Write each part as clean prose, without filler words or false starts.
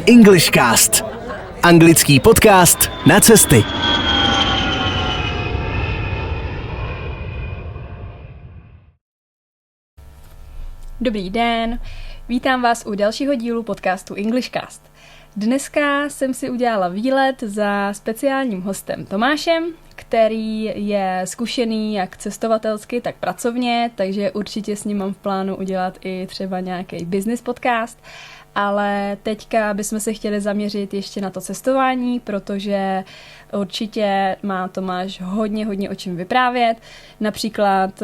Englishcast. Anglický podcast na cesty. Dobrý den, vítám vás u dalšího dílu podcastu Englishcast. Dneska jsem si udělala výlet za speciálním hostem Tomášem, který je zkušený jak cestovatelsky, tak pracovně, takže určitě s ním mám v plánu udělat i třeba nějaký business podcast, ale teďka bychom se chtěli zaměřit ještě na to cestování, protože určitě má Tomáš hodně o čem vyprávět. Například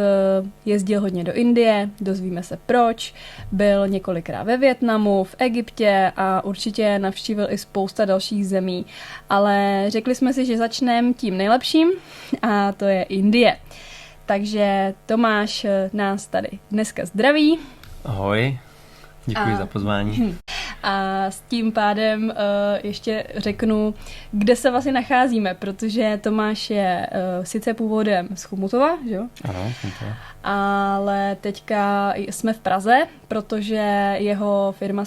jezdil hodně do Indie, dozvíme se proč, byl několikrát ve Vietnamu, v Egyptě a určitě navštívil i spousta dalších zemí. Ale řekli jsme si, že začneme tím nejlepším a to je Indie. Takže Tomáš nás tady dneska zdraví. Ahoj, děkuji za pozvání. A s tím pádem ještě řeknu, kde se vlastně nacházíme, protože Tomáš je sice původem z Chomutova, že jo? Ano, to. Ale teďka jsme v Praze, protože jeho firma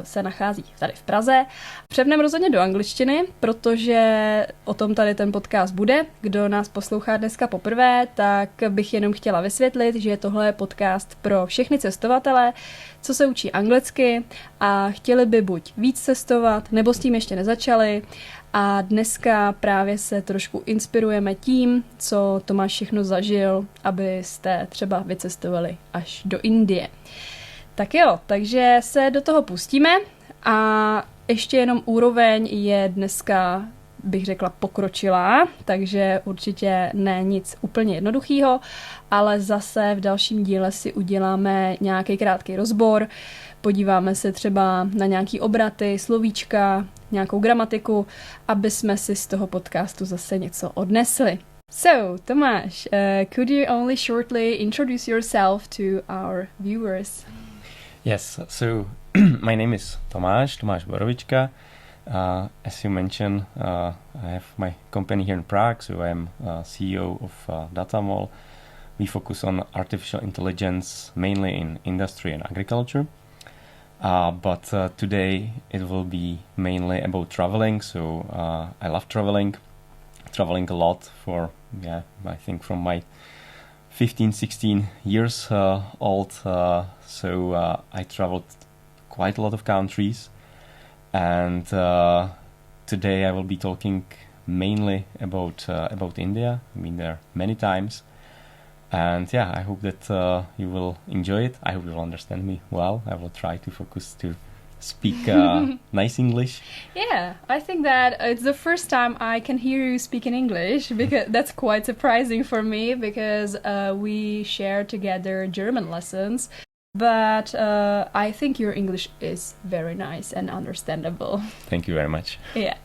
se nachází tady v Praze. Přepneme rozhodně do angličtiny, protože o tom tady ten podcast bude. Kdo nás poslouchá dneska poprvé, tak bych jenom chtěla vysvětlit, že tohle je podcast pro všechny cestovatele, co se učí anglicky a chtěli by buď víc cestovat, nebo s tím ještě nezačali. A dneska právě se trošku inspirujeme tím, co Tomáš všechno zažil, abyste třeba vycestovali až do Indie. Tak jo, takže se do toho pustíme a ještě jenom úroveň je dneska, bych řekla, pokročilá, takže určitě ne nic úplně jednoduchýho, ale zase v dalším díle si uděláme nějaký krátký rozbor, podíváme se třeba na nějaký obraty, slovíčka, nějakou gramatiku, aby jsme si z toho podcastu zase něco odnesli. So, Tomáš, could you only shortly introduce yourself to our viewers? Yes, so my name is Tomáš Borovička. As you mentioned, I have my company here in Prague, so I am CEO of Datamol. We focus on artificial intelligence mainly in industry and agriculture. But today it will be mainly about traveling. So I love traveling a lot for, I think from my 16 years old. So I traveled quite a lot of countries. And today I will be talking mainly about India. I've been there many times. And I hope that you will enjoy it. I hope you will understand me well. I will try to focus to speak nice English. Yeah, I think that it's the first time I can hear you speak in English, because that's quite surprising for me, because we share together German lessons. But I think your English is very nice and understandable. Thank you very much. Yeah.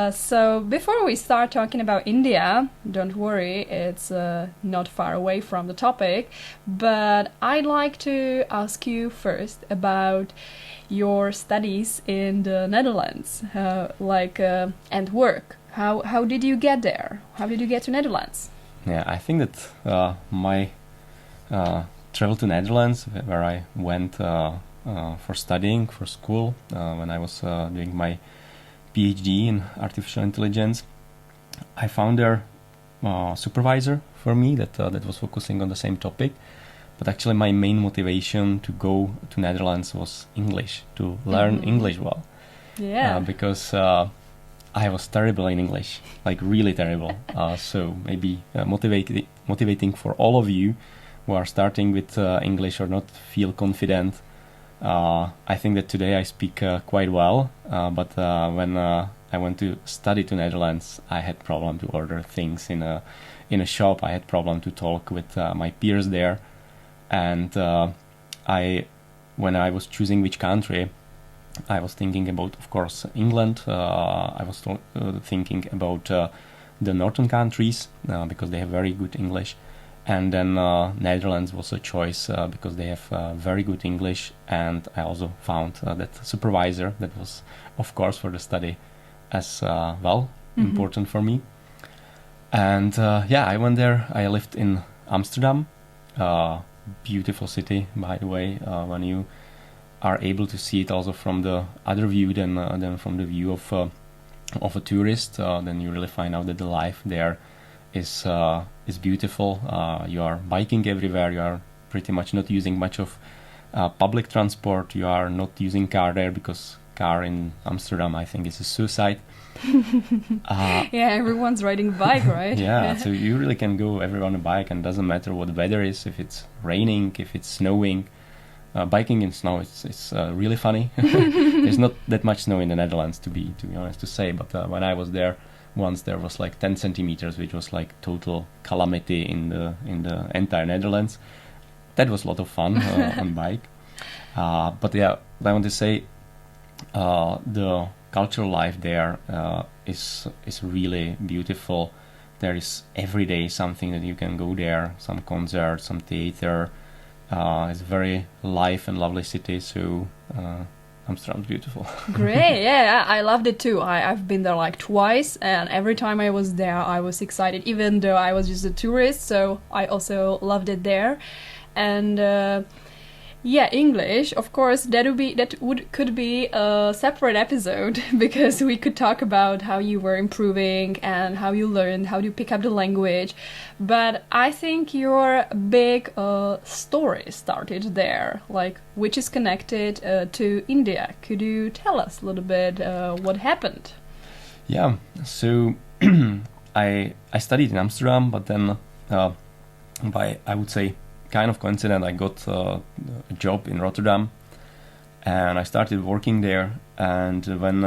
So before we start talking about India, don't worry, it's not far away from the topic. But I'd like to ask you first about your studies in the Netherlands, and work. How did you get there? How did you get to Netherlands? Yeah, I think that my travel to Netherlands, where I went for studying, for school, when I was doing my PhD in artificial intelligence. I found there a supervisor for me that was focusing on the same topic. But actually my main motivation to go to Netherlands was English, to learn English well. Yeah. Because I was terrible in English, like really terrible. So maybe motivating for all of you who are starting with English or not feel confident. I think that today I speak quite well, but when I went to study to Netherlands, I had problem to order things in a shop. I had problem to talk with my peers there, and when I was choosing which country, I was thinking about, of course, England. I was thinking about the northern countries because they have very good English. And then Netherlands was a choice because they have very good English, and I also found that supervisor that was, of course, for the study as important for me. And I went there. I lived in Amsterdam, beautiful city, by the way. When you are able to see it also from the other view than from the view of a tourist, then you really find out that the life there is beautiful. You are biking everywhere. You are pretty much not using much of public transport. You are not using car there because car in Amsterdam, I think, is a suicide. Yeah, everyone's riding a bike, right? Yeah, so you really can go everywhere on a bike, and doesn't matter what the weather is, if it's raining, if it's snowing. Biking in snow, it's really funny. There's not that much snow in the Netherlands, to be honest to say, but when I was there once, there was like 10 centimeters, which was like total calamity in the entire Netherlands. That was a lot of fun on bike. But yeah, what I want to say, the cultural life there is really beautiful. There is every day something that you can go there, some concert, some theater. It's a very live and lovely city, so Amsterdam's beautiful. Great, yeah, I loved it too. I've been there like twice, and every time I was there, I was excited, even though I was just a tourist, so I also loved it there. And yeah, English, of course, could be a separate episode because we could talk about how you were improving and how you learned, how you pick up the language. But I think your big story started there, like which is connected to India. Could you tell us a little bit what happened? Yeah, so I studied in Amsterdam, but then by, I would say, kind of coincident, I got a job in Rotterdam, and I started working there. And when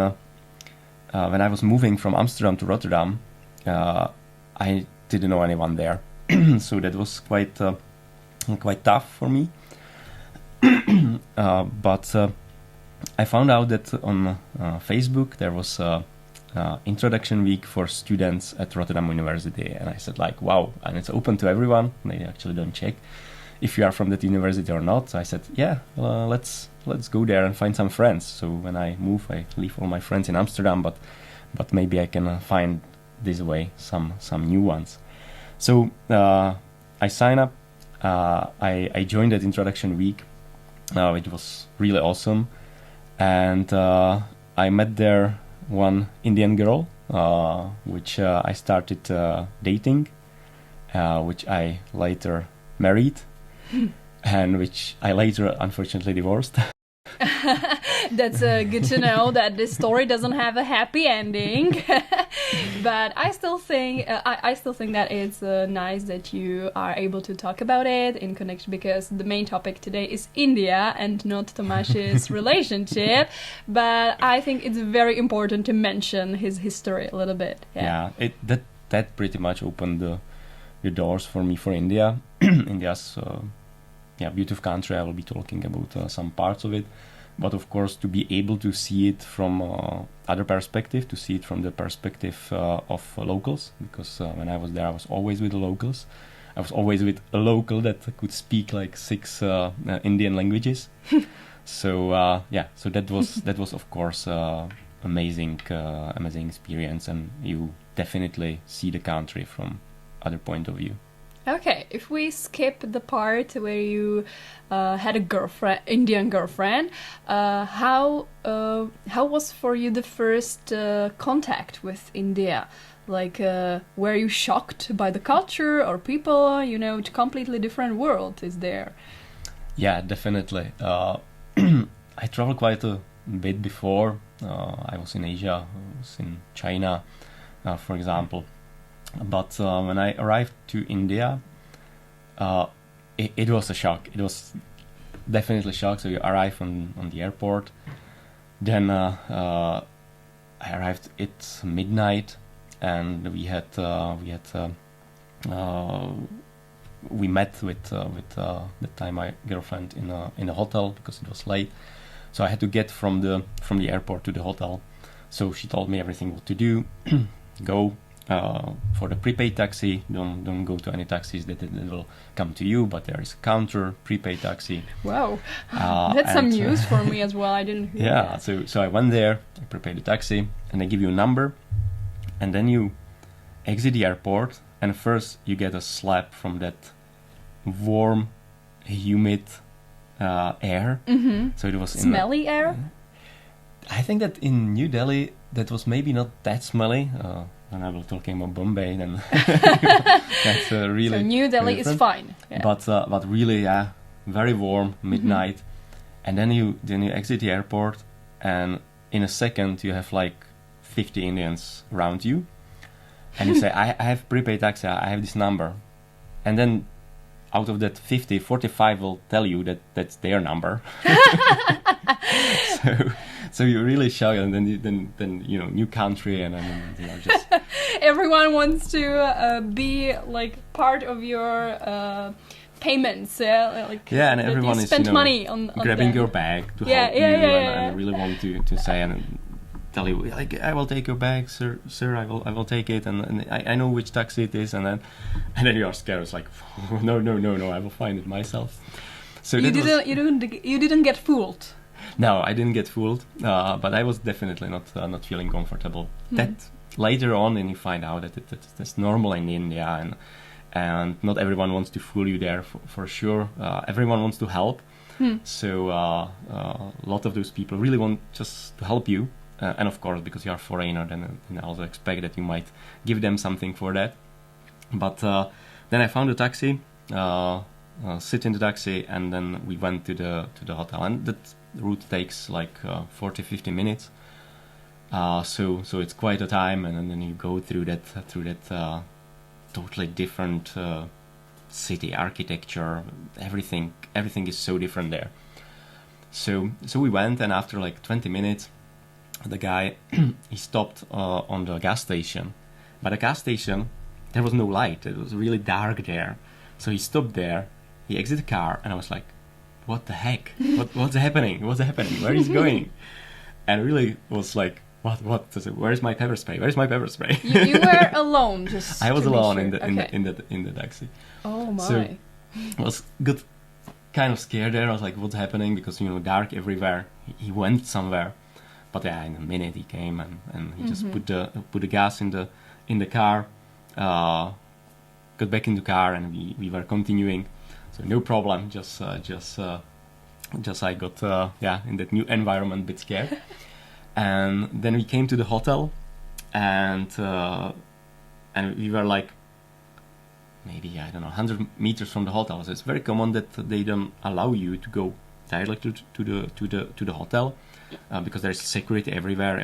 I was moving from Amsterdam to Rotterdam, I didn't know anyone there, so that was quite tough for me. But I found out that on Facebook there was introduction week for students at Rotterdam University, and I said like, wow, and it's open to everyone. They actually don't check if you are from that university or not. So I said, yeah, let's go there and find some friends. So when I move, I leave all my friends in Amsterdam, but maybe I can find this way some new ones. So I signed up. I joined that introduction week, which was really awesome, and I met there one Indian girl, which I started dating, which I later married, and which I later unfortunately divorced. That's good to know that this story doesn't have a happy ending. But I still think that it's nice that you are able to talk about it in connection, because the main topic today is India and not Tomáš's relationship. But I think it's very important to mention his history a little bit. Yeah, that pretty much opened the doors for me for India. India's beautiful country. I will be talking about some parts of it. But of course, to be able to see it from other perspective, to see it from the perspective of locals, because when I was there, I was always with the locals. I was always with a local that could speak like 6 Indian languages. So that was of course amazing experience, and you definitely see the country from other point of view. Okay, if we skip the part where you had a girlfriend, Indian girlfriend, how was for you the first contact with India? Like, were you shocked by the culture or people? You know, a completely different world is there. Yeah, definitely. I traveled quite a bit before. I was in Asia, I was in China, for example. But when I arrived to India, it was a shock. It was definitely a shock. So you arrive on the airport. Then I arrived at midnight, and we met with that time my girlfriend in a hotel because it was late. So I had to get from the airport to the hotel. So she told me everything what to do. Go for the prepaid taxi. Don't go to any taxis that will come to you, but there is a counter prepaid taxi. Wow, that's some news for me as well. I didn't hear that. So I went there, I prepaid the taxi, and they give you a number, and then you exit the airport, and first you get a slap from that warm, humid air. So it was Smelly air? I think that in New Delhi that was maybe not that smelly. When I was talking about Bombay, then that's really. So New Delhi is fine. Yeah. But really, very warm, midnight, and then you exit the airport, and in a second you have like 50 Indians around you, and you say, I have prepaid taxi, I have this number, and then out of that 50, 45 will tell you that that's their number. So you really shock, and then new country, and then just everyone wants to be like part of your payments. And everyone is spent money on grabbing them. your bag to help you, and really want to say and tell you, like, I will take your bag, sir, I will take it, and I know which taxi it is, and then you are scared. It's like, no, I will find it myself. So you didn't get fooled. No, I didn't get fooled, but I was definitely not feeling comfortable. That later on, then you find out that that's normal in India, and not everyone wants to fool you there for sure. Everyone wants to help, so a lot of those people really want just to help you. And of course, because you are a foreigner, then I also expect that you might give them something for that. But then I found a taxi, sit in the taxi, and then we went to the hotel. And that route takes like 40-50 minutes. So it's quite a time, and then you go through that totally different city architecture. Everything is so different there. So we went, and after like 20 minutes. The guy, he stopped on the gas station. But the gas station, there was no light. It was really dark there. So he stopped there, he exited the car, and I was like, what the heck? What's happening? Where is he going? And really was like, what? Where's my pepper spray? You were alone, just. I was alone sure. in the taxi. Oh my. So I was good, kind of scared there. I was like, what's happening? Because, dark everywhere. He went somewhere. But in a minute he came and he just put the gas in the car, got back in the car, and we were continuing. So no problem. Just I got in that new environment a bit scared. And then we came to the hotel, and we were like maybe 100 meters from the hotel. So it's very common that they don't allow you to go directly to the hotel. Because there's security everywhere.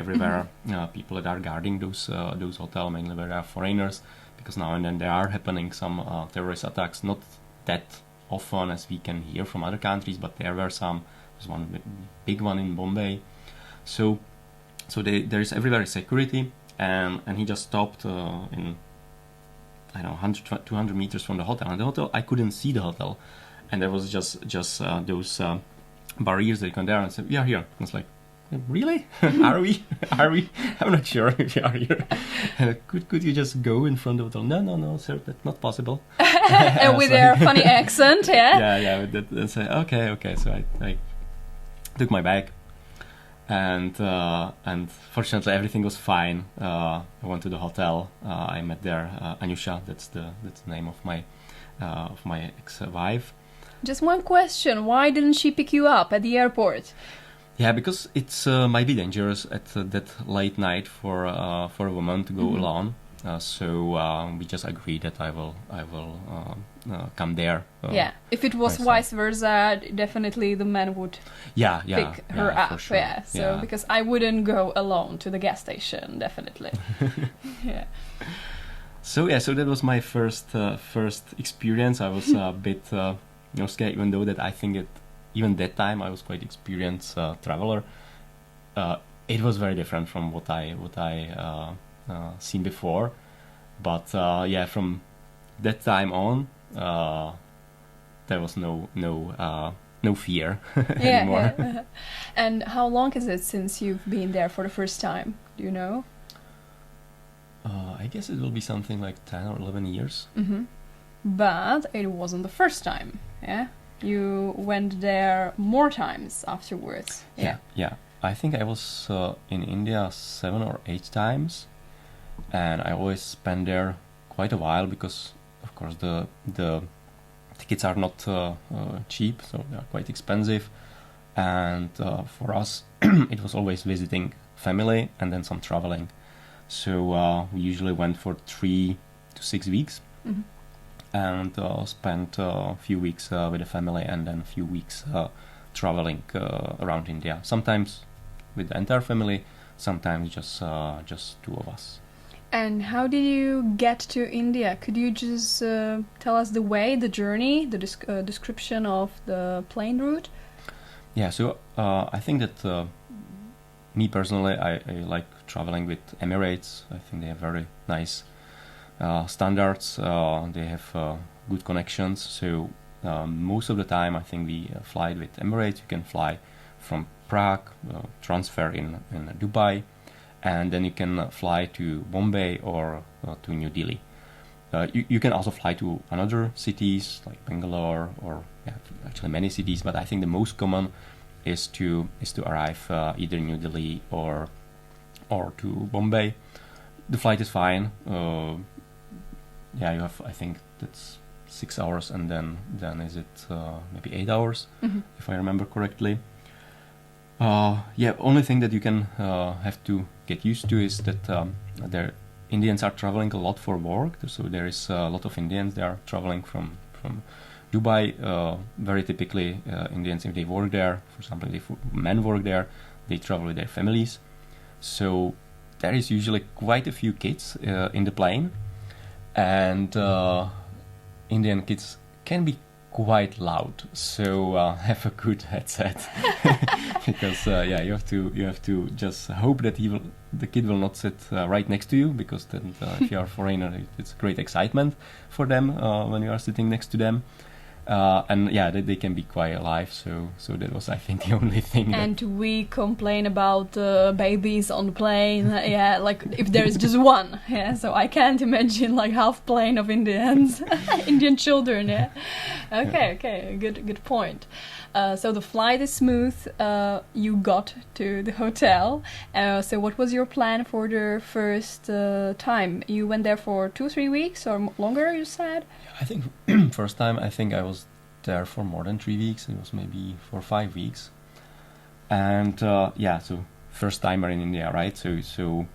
People that are guarding those hotels, mainly where there are foreigners, because now and then there are happening some terrorist attacks, not that often as we can hear from other countries, but there were some. There's one big one in Bombay. So there is everywhere security, and he just stopped in 100, 200 meters from the hotel. And the hotel, I couldn't see the hotel, and there was just those barriers that you can there, and said, we are here. And it's like, really? Are we? I'm not sure if we are here. Could you just go in front of the hotel? No, sir, that's not possible. And with their funny accent, yeah? Yeah, and say, okay. So I took my bag, and fortunately everything was fine. I went to the hotel. I met there Anyusha. That's the name of my ex-wife. Just one question: why didn't she pick you up at the airport? Yeah, because it's might be dangerous at that late night for a woman to go alone. So we just agreed that I will come there. If it was vice versa, definitely the man would pick her up. Sure. Yeah, so because I wouldn't go alone to the gas station, definitely. Yeah. So that was my first experience. I was a bit scared, even though that I think that even that time I was quite experienced traveler. It was very different from what I seen before, but from that time on, there was no fear anymore. Yeah. And how long is it since you've been there for the first time? Do you know? I guess it will be something like 10 or 11 years. Mm-hmm. But it wasn't the first time, yeah? You went there more times afterwards. Yeah. I think I was in India 7 or 8 times, and I always spent there quite a while because, of course, the tickets are not cheap, so they are quite expensive. And for us, it was always visiting family and then some traveling. So we usually went for 3 to 6 weeks and spent a few weeks with the family and then a few weeks traveling around India. Sometimes with the entire family, sometimes just two of us. And how did you get to India? Could you just tell us the way, the journey, the description of the plane route? Yeah, so I think that me personally, I like traveling with Emirates. I think they have very nice standards. They have good connections. So most of the time, I think we fly with Emirates. You can fly from Prague, transfer in Dubai, and then you can fly to Bombay or to New Delhi. You can also fly to another cities like Bangalore or actually many cities, but I think the most common is to arrive either New Delhi or to Bombay. The flight is fine. You have, I think that's 6 hours, and then is it maybe 8 hours if I remember correctly. Only thing that you can have to get used to is that there Indians are traveling a lot for work. So there is a lot of Indians. They are traveling from Dubai. Very typically, Indians, if they work there, for example, if men work there, they travel with their families. So there is usually quite a few kids in the plane, and Indian kids can be quite loud. So have a good headset because you have to just hope that the kid will not sit right next to you, because then if you are a foreigner, it's great excitement for them when you are sitting next to them. They can be quite alive, so that was, I think, the only thing. And we complain about babies on the plane, like if there is just one, so I can't imagine like half plane of Indians, Indian children, Okay, good point. So the flight is smooth, you got to the hotel, so what was your plan for the first time? You went there for 2-3 weeks or longer, you said? I think first time I was there for more than 3 weeks. It was maybe 4 or 5 weeks, and so first timer in India, right? So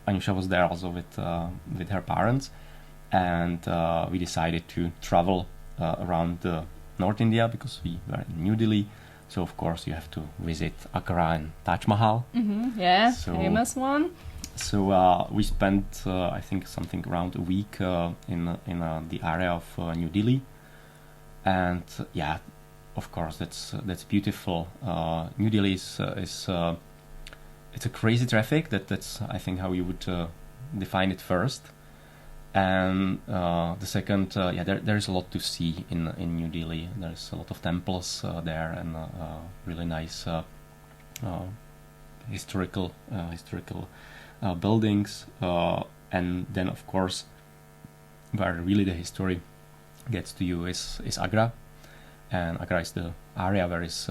Anusha was there also with her parents, and we decided to travel around North India, because we were in New Delhi. So of course you have to visit Agra and Taj Mahal. Famous one. So we spent, I think, something around a week in the area of New Delhi, and of course that's beautiful. New Delhi is it's a crazy traffic. That's I think how you would define it first, and the second, there is a lot to see in New Delhi. There's a lot of temples there, and really nice historical buildings, and then of course where really the history gets to you is Agra, and Agra is the area where is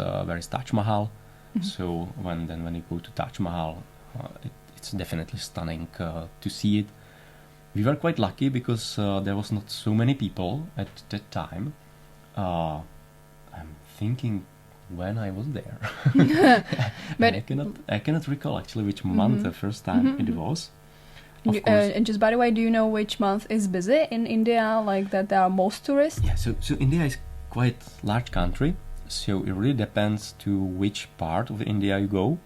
Taj Mahal. So when you go to Taj Mahal, it's definitely stunning to see it. We were quite lucky because there was not so many people at that time. I'm thinking when I was there, but I cannot recall actually which month the first time it was. And just by the way, do you know which month is busy in India, like that there are most tourists? Yeah, so India is quite large country, so it really depends to which part of India you go.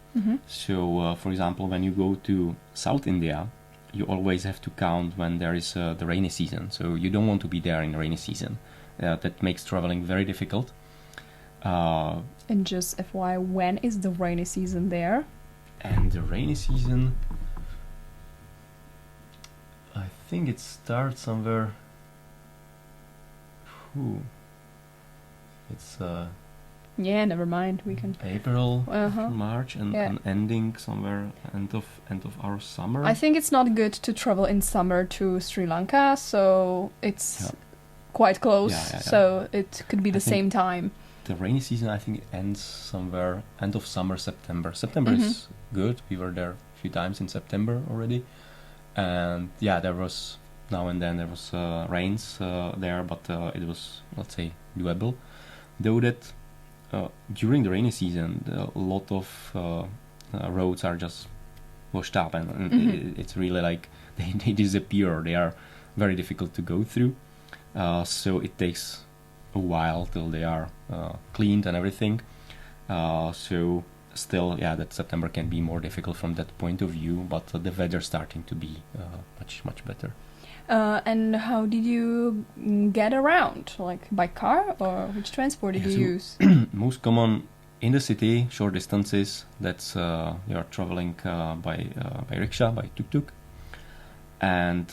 So for example, when you go to South India, you always have to count when there is the rainy season. So you don't want to be there in the rainy season. That makes traveling very difficult. And just FYI, when is the rainy season there? And the rainy season, I think it starts somewhere. It's never mind. We can April, March, and ending somewhere end of our summer. I think it's not good to travel in summer to Sri Lanka, so it's quite close. So it could be the same time. The rainy season, I think, ends somewhere end of summer, September. September is good. We were there a few times in September already, and there was now and then there was rains there, but it was, let's say, doable. Though that during the rainy season, a lot of roads are just washed up, and it's really like they disappear. They are very difficult to go through. So it takes a while till they are cleaned and everything. So still, yeah, that September can be more difficult from that point of view, but the weather's starting to be much better. And how did you get around? Like by car, or which transport did you use? Most common in the city, short distances. That's you are traveling by rickshaw, by tuk-tuk, and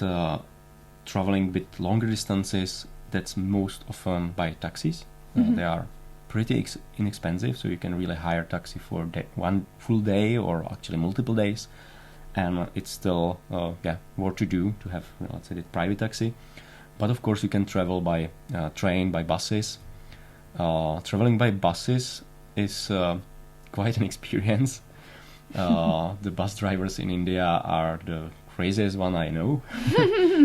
traveling with longer distances. That's most often by taxis. They are pretty inexpensive, so you can really hire a taxi for one full day or actually multiple days, and it's still worth to do to have, let's say, the private taxi. But of course you can travel by train, by buses. Traveling by buses is quite an experience. The bus drivers in India are the craziest one I know.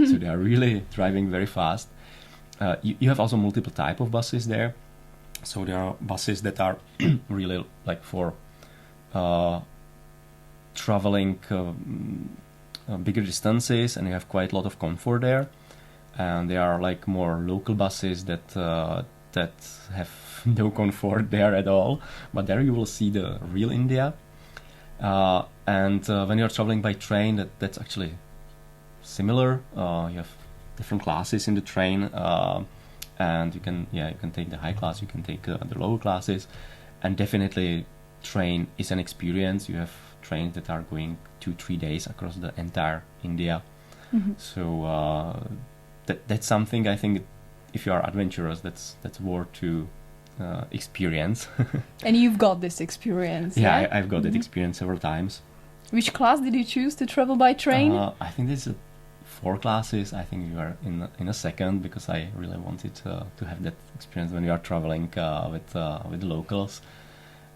So they are really driving very fast. You have also multiple type of buses there. So there are buses that are really like for traveling bigger distances, and you have quite a lot of comfort there. And there are like more local buses that have no comfort there at all. But there you will see the real India. And when you're traveling by train, that's actually similar. You have different classes in the train. And you can take the high class, you can take the lower classes, and definitely train is an experience. You have trains that are going 2-3 days across the entire India. So that's something I think, if you are adventurous, that's worth to experience. And you've got this experience. Yeah, I've got that experience several times. Which class did you choose to travel by train? I think this is 4 classes. I think you are in a second, because I really wanted to have that experience when you are traveling with locals,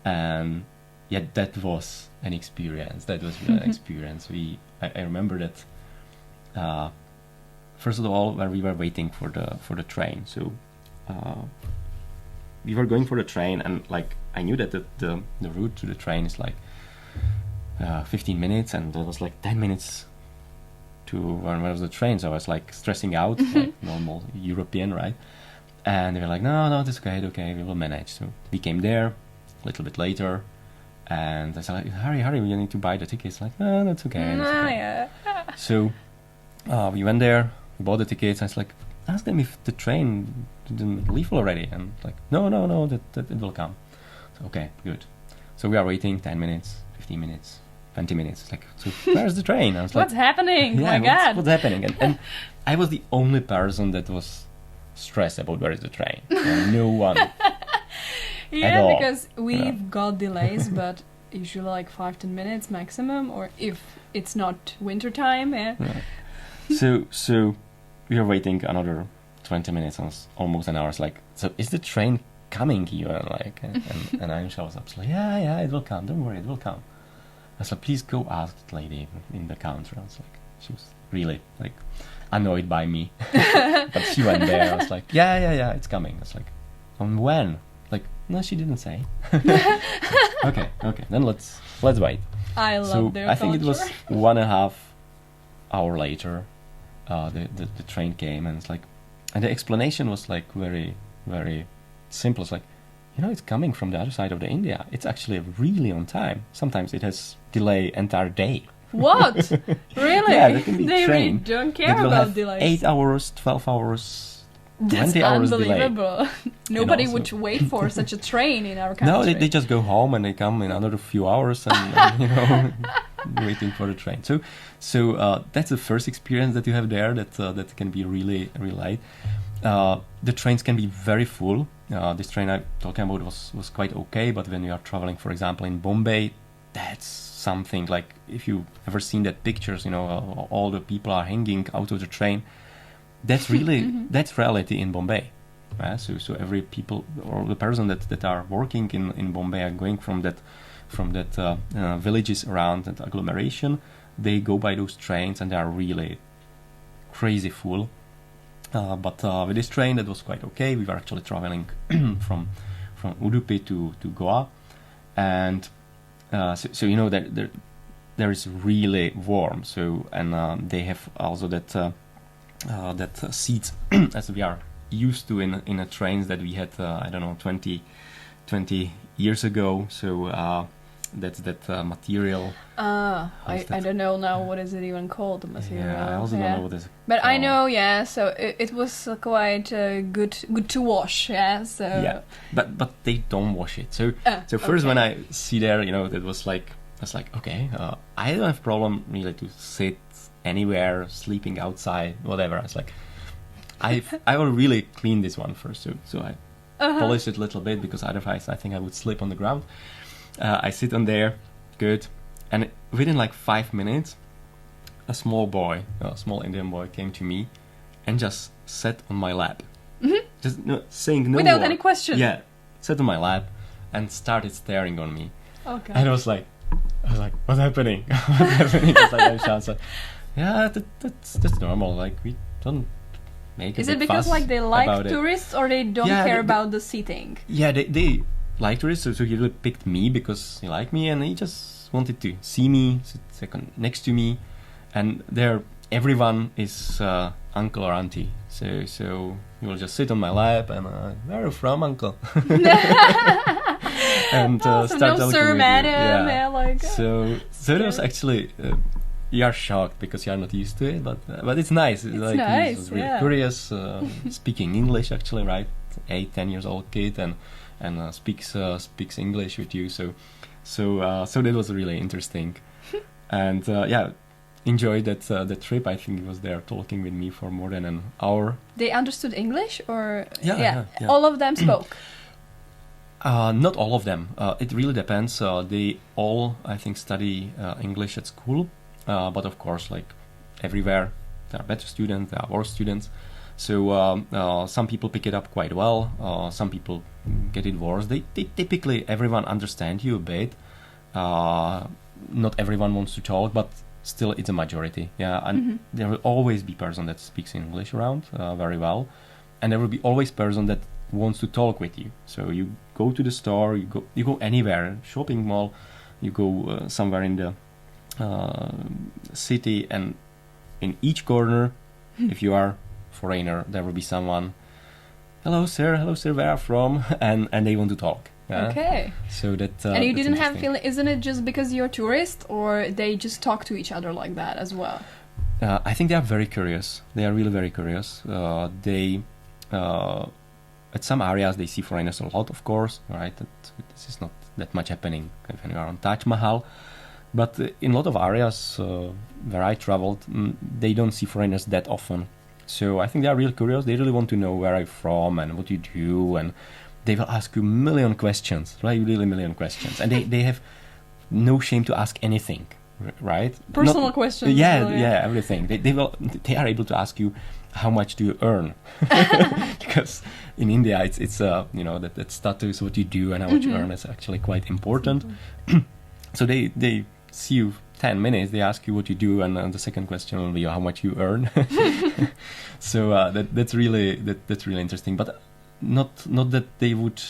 and yeah, that was an experience. That was really an experience. I remember that first of all, when we were waiting for the train, so we were going for the train, and like I knew that the route to the train is like 15 minutes, and there was like 10 minutes to when was the train, so I was like stressing out, like normal European, right? And they were like, no, that's okay, we will manage. So we came there a little bit later, and I said, like, hurry, we need to buy the tickets. Like, no, that's okay. Yeah. So we went there, we bought the tickets, and I was like, ask them if the train didn't leave already, and like, no, that it will come. So okay, good. So we are waiting 10 minutes, 15 minutes, 20 minutes. It's like, so where's the train? I was What's like, happening? yeah, My God. what's happening? And I was the only person that was stressed about where is the train. No one. Yeah, all. because we've got delays, but usually like 5-10 minutes maximum, or if it's not winter time. Yeah. So we are waiting another 20 minutes, almost an hour. It's like, so is the train coming here? Like, and Aisha was up, like, yeah, it will come. Don't worry, it will come. I was like, please go ask the lady in the counter. I was like, she was really like annoyed by me, but she went there. I was like, yeah, it's coming. I was like, when? Like, no, she didn't say. Okay, then let's wait. I love their I think it was culture. 1.5 hour later, the train came, and it's like, and the explanation was like very, very simple. It's like, it's coming from the other side of the India. It's actually really on time. Sometimes it has delay entire day. What? Really? Yeah, there can be they train really don't care that will about have delays. 8 hours, 12 hours, That's 20 hours delay. unbelievable. Nobody also- would wait for such a train in our country. No, they just go home and they come in another few hours and waiting for the train. So that's the first experience that you have there that can be really, really light. The trains can be very full. This train I'm talking about was quite okay, but when you are traveling, for example, in Bombay, that's something like, if you've ever seen that pictures, all the people are hanging out of the train. That's really that's reality in Bombay. So every people or the person that are working in Bombay are going from that villages around that agglomeration. They go by those trains, and they are really crazy full. But with this train, that was quite okay. We were actually traveling from Udupi to Goa, and so you know that there is really warm. So and they have also that seats as we are used to in a trains that we had I don't know 20 years ago. So that's that material. I don't know now what is it even called, the material. Yeah, I also don't know what is. But I know, yeah. So it was quite good to wash, yeah. So yeah, but they don't wash it. So first when I see there, you know, that was like I was like, okay, I don't have problem really to sit anywhere, sleeping outside, whatever. I was like, I will really clean this one first, so I polish it a little bit because otherwise I think I would slip on the ground. I sit on there, good, and within like 5 minutes, a small Indian boy came to me and just sat on my lap, just saying no without word. any question. Yeah, sat on my lap and started staring on me. Okay. And I was like, what's happening? What's happening? It's like, I was like, yeah, that's normal. Like we don't make a Is big it because fuss like they like about it. tourists or they don't care about the seating? Yeah, they like tourists, so he really picked me because he liked me and he just wanted to see me, sit next to me, and there everyone is uncle or auntie. So he will just sit on my lap and where are you from, uncle? And so start no talking sir, with madam, you. yeah, like So it was actually you are shocked because you are not used to it, but it's nice. It's like nice, he was really yeah. curious, speaking English actually, right? 8-10 years old kid and speaks English with you. So that was really interesting, and enjoyed that trip. I think he was there talking with me for more than an hour. They understood English, or Yeah. all of them spoke. Not all of them. It really depends. They all, I think, study English at school, but of course, like everywhere, there are better students, there are worse students. So some people pick it up quite well. Some people get it worse. They typically everyone understands you a bit. Not everyone wants to talk, but still it's a majority. Yeah, and there will always be person that speaks English around very well, and there will be always person that wants to talk with you. So you go to the store, you go anywhere, shopping mall, you go somewhere in the city, and in each corner, if you are foreigner, there will be someone, hello sir, where are you from? and they want to talk. Yeah? Okay. So that and you that's didn't have interesting. feeling, isn't it just because you're a tourist, or they just talk to each other like that as well? I think they are very curious. They are really very curious. They at some areas they see foreigners a lot, of course, right? This is not that much happening when you are on Taj Mahal. But in a lot of areas where I traveled, they don't see foreigners that often. So I think they are really curious. They really want to know where I'm from and what you do, and they will ask you a million questions, right? Really million questions, and they have no shame to ask anything, right? Personal questions. Yeah, well, yeah, everything. They are able to ask you how much do you earn, because in India it's that status, what you do and how much you earn is actually quite important. So they see you 10 minutes, they ask you what you do, and the second question will be how much you earn. So that's really interesting. But not that they would.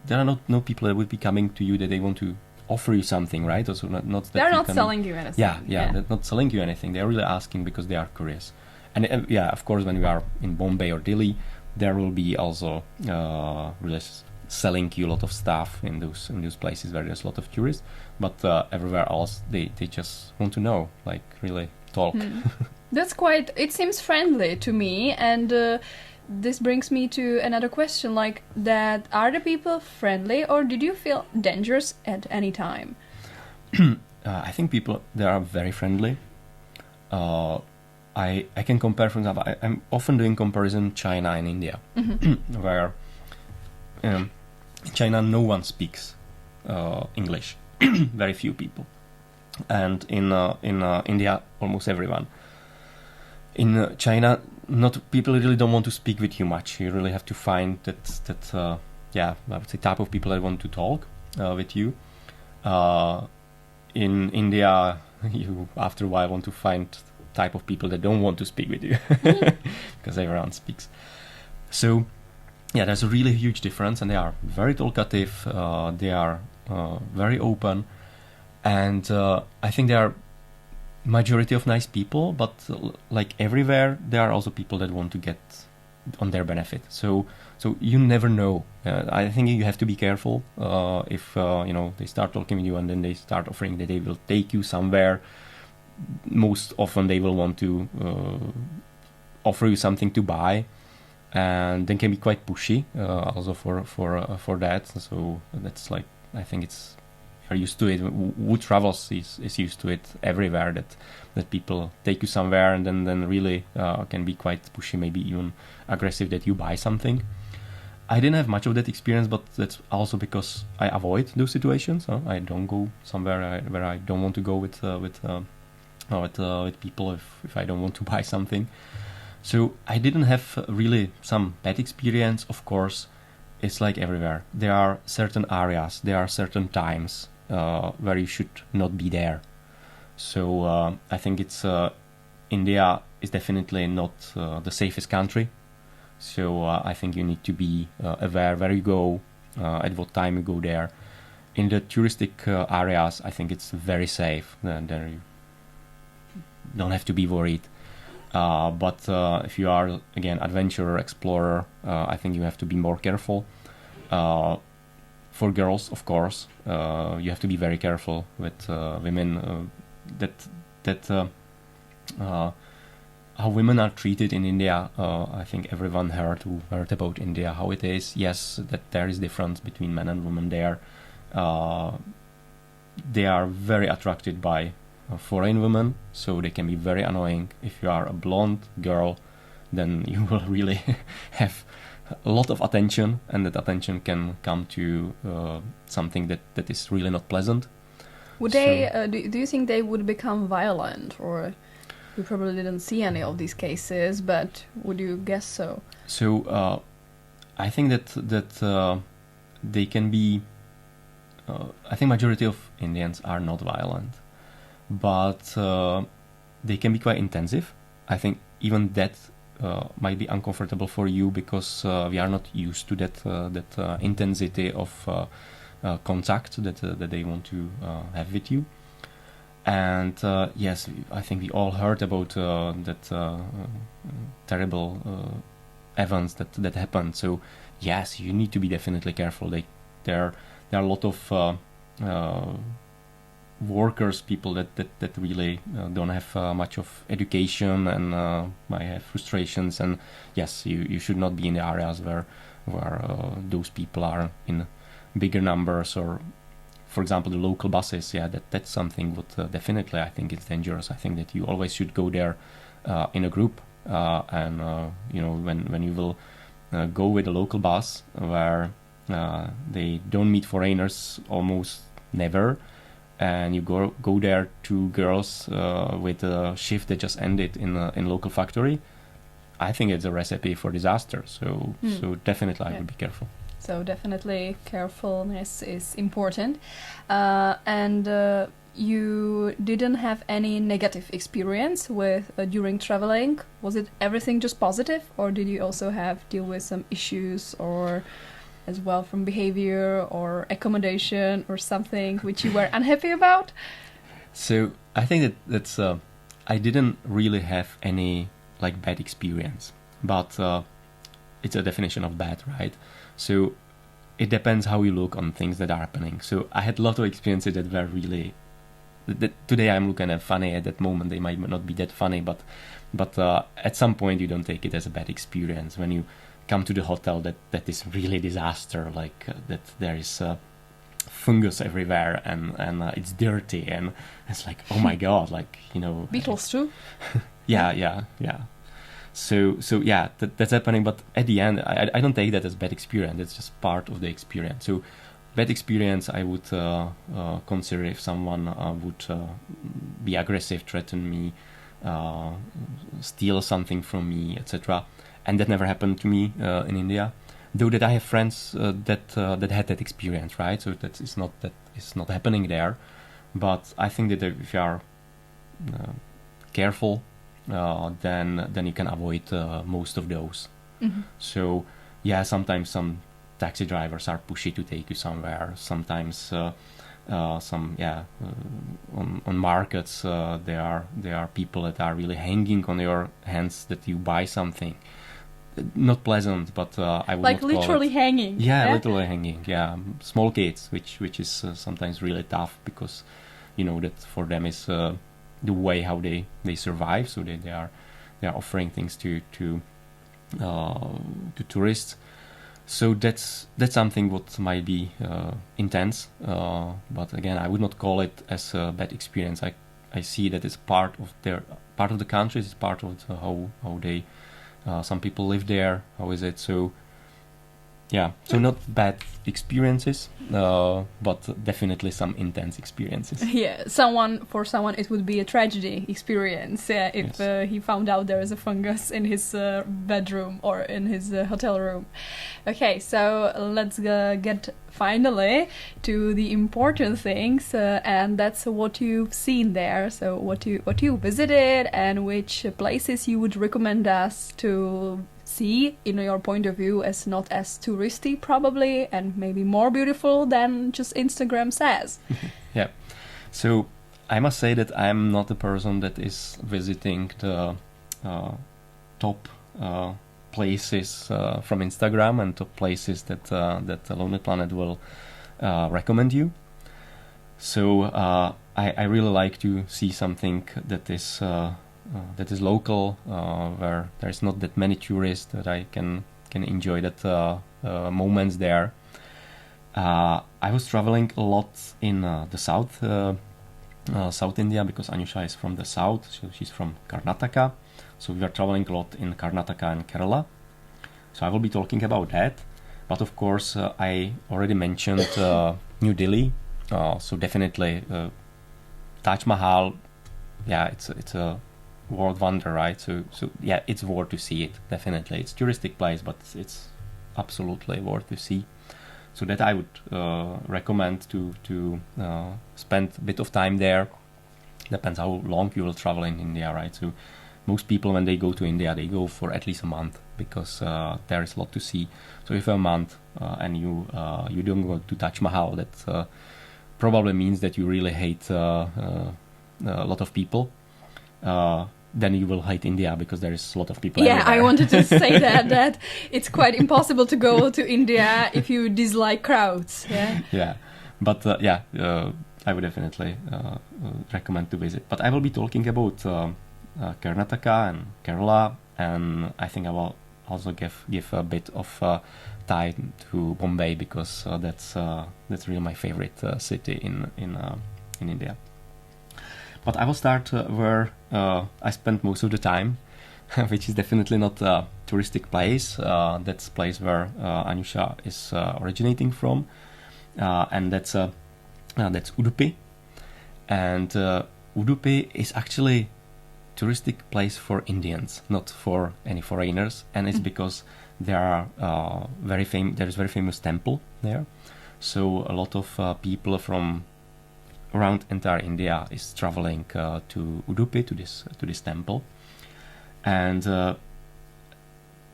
There are no people that would be coming to you that they want to offer you something, right? Also not that they're not coming, selling you anything. Yeah, they're not selling you anything. They're really asking because they are curious. And of course, when we are in Bombay or Delhi, there will be also really selling you a lot of stuff in those places where there's a lot of tourists. But everywhere else, they just want to know, like really talk. That's quite. It seems friendly to me, and this brings me to another question: like that, are the people friendly, or did you feel dangerous at any time? I think people they are very friendly. I can compare, for example, I'm often doing comparison China and India, where in China no one speaks English, very few people, and in India almost everyone. In China, people really don't want to speak with you much. You really have to find that I would say type of people that want to talk with you. In India, you after a while want to find type of people that don't want to speak with you because everyone speaks. So yeah, there's a really huge difference, and they are very talkative. They are very open, and I think they are majority of nice people, but like everywhere, there are also people that want to get on their benefit. So you never know. I think you have to be careful if they start talking with you and then they start offering that they will take you somewhere. Most often they will want to offer you something to buy, and then can be quite pushy also for that. So that's like, I think it's, are used to it. Who travels is used to it everywhere, that people take you somewhere and then really can be quite pushy, maybe even aggressive, that you buy something. I didn't have much of that experience, but that's also because I avoid those situations. I don't go somewhere where I don't want to go with people if I don't want to buy something. So I didn't have really some bad experience. Of course, it's like everywhere. There are certain areas, there are certain times where you should not be there. So I think it's India is definitely not the safest country. So I think you need to be aware where you go, at what time you go there. In the touristic areas, I think it's very safe. There you don't have to be worried. But if you are, again, adventurer, explorer, I think you have to be more careful. For girls, of course, you have to be very careful with women. How women are treated in India. I think everyone who heard about India, how it is. Yes, that there is difference between men and women there. They are very attracted by foreign women, so they can be very annoying. If you are a blonde girl, then you will really have a lot of attention, and that attention can come to something that is really not pleasant. Would they? Do you think they would become violent, or you probably didn't see any of these cases, but would you guess so? So I think that they can be. I think majority of Indians are not violent, but they can be quite intensive. I think even that might be uncomfortable for you because we are not used to that intensity of contact that they want to have with you. And yes, I think we all heard about that terrible events that happened. So yes, you need to be definitely careful. There are a lot of workers, people that really don't have much of education and might have frustrations. And yes, you should not be in the areas where those people are in bigger numbers, or for example the local buses. Yeah, that's something what definitely I think it's dangerous. I think that you always should go there in a group, and when you will go with a local bus where they don't meet foreigners almost never, and you go there, two girls with a shift that just ended in local factory, I think it's a recipe for disaster. So definitely I would be careful. So definitely carefulness is important. And you didn't have any negative experience with during traveling. Was it everything just positive, or did you also have deal with some issues, or as well from behavior or accommodation or something which you were unhappy about? So I think that's I didn't really have any like bad experience, but it's a definition of bad, right? So it depends how you look on things that are happening. So I had a lot of experiences that were really, today I'm looking at funny. At that moment they might not be that funny, but at some point you don't take it as a bad experience when you come to the hotel that is really disaster, like that there is fungus everywhere and it's dirty, and it's like, oh my god, like, Beatles too. yeah. So yeah, that's happening, but at the end I don't take that as bad experience. It's just part of the experience. So bad experience I would consider if someone would be aggressive, threaten me, steal something from me, etc. And that never happened to me in India. Though that I have friends that had that experience, right? So that is not happening there. But I think that if you are careful then you can avoid most of those. So yeah, sometimes some taxi drivers are pushy to take you somewhere. Sometimes on markets there are people that are really hanging on your hands that you buy something. Not pleasant, but I would like not call literally it. hanging. Yeah, literally hanging. Yeah, small kids, which is sometimes really tough because you know that for them is the way how they survive. So they are offering things to tourists. So that's something what might be intense. But again, I would not call it as a bad experience. I see that it's part of the country. It's part of how they. Some people live there. How is it? So, yeah. So not bad experiences, but definitely some intense experiences. Yeah, for someone it would be a tragedy experience if he found out there is a fungus in his bedroom or in his hotel room. Okay, so let's get finally to the important things, and that's what you've seen there. So what you visited and which places you would recommend us to see in your point of view as not as touristy probably and maybe more beautiful than just Instagram says. Yeah. So I must say that I'm not a person that is visiting the top places from Instagram and top places that Lonely Planet will recommend you. So I really like to see something that is local, where there's not that many tourists, that I can enjoy that moments there. I was traveling a lot in the south India, because Anusha is from the south. She's from Karnataka. So we were traveling a lot in Karnataka and Kerala. So I will be talking about that. But of course, I already mentioned New Delhi. So definitely Taj Mahal. Yeah, it's a world wonder, right? So yeah, it's worth to see it. Definitely, it's a touristic place, but it's absolutely worth to see. So that I would recommend to spend a bit of time there. Depends how long you will travel in India, right? So most people, when they go to India, they go for at least a month, because there is a lot to see. So if a month and you don't go to Taj Mahal, that probably means that you really hate a lot of people. Then you will hate India, because there is a lot of people. Yeah, everywhere. I wanted to say that it's quite impossible to go to India if you dislike crowds. Yeah. Yeah, but I would definitely recommend to visit. But I will be talking about Karnataka and Kerala, and I think I will also give a bit of time to Bombay, because that's really my favorite city in India. But I will start where I spent most of the time, which is definitely not a touristic place. That's a place where Anusha is originating from, and that's Udupi. And Udupi is actually a touristic place for Indians, not for any foreigners. And it's because there are there is very famous temple there. So a lot of people from around entire India is traveling to Udupi, to this temple. And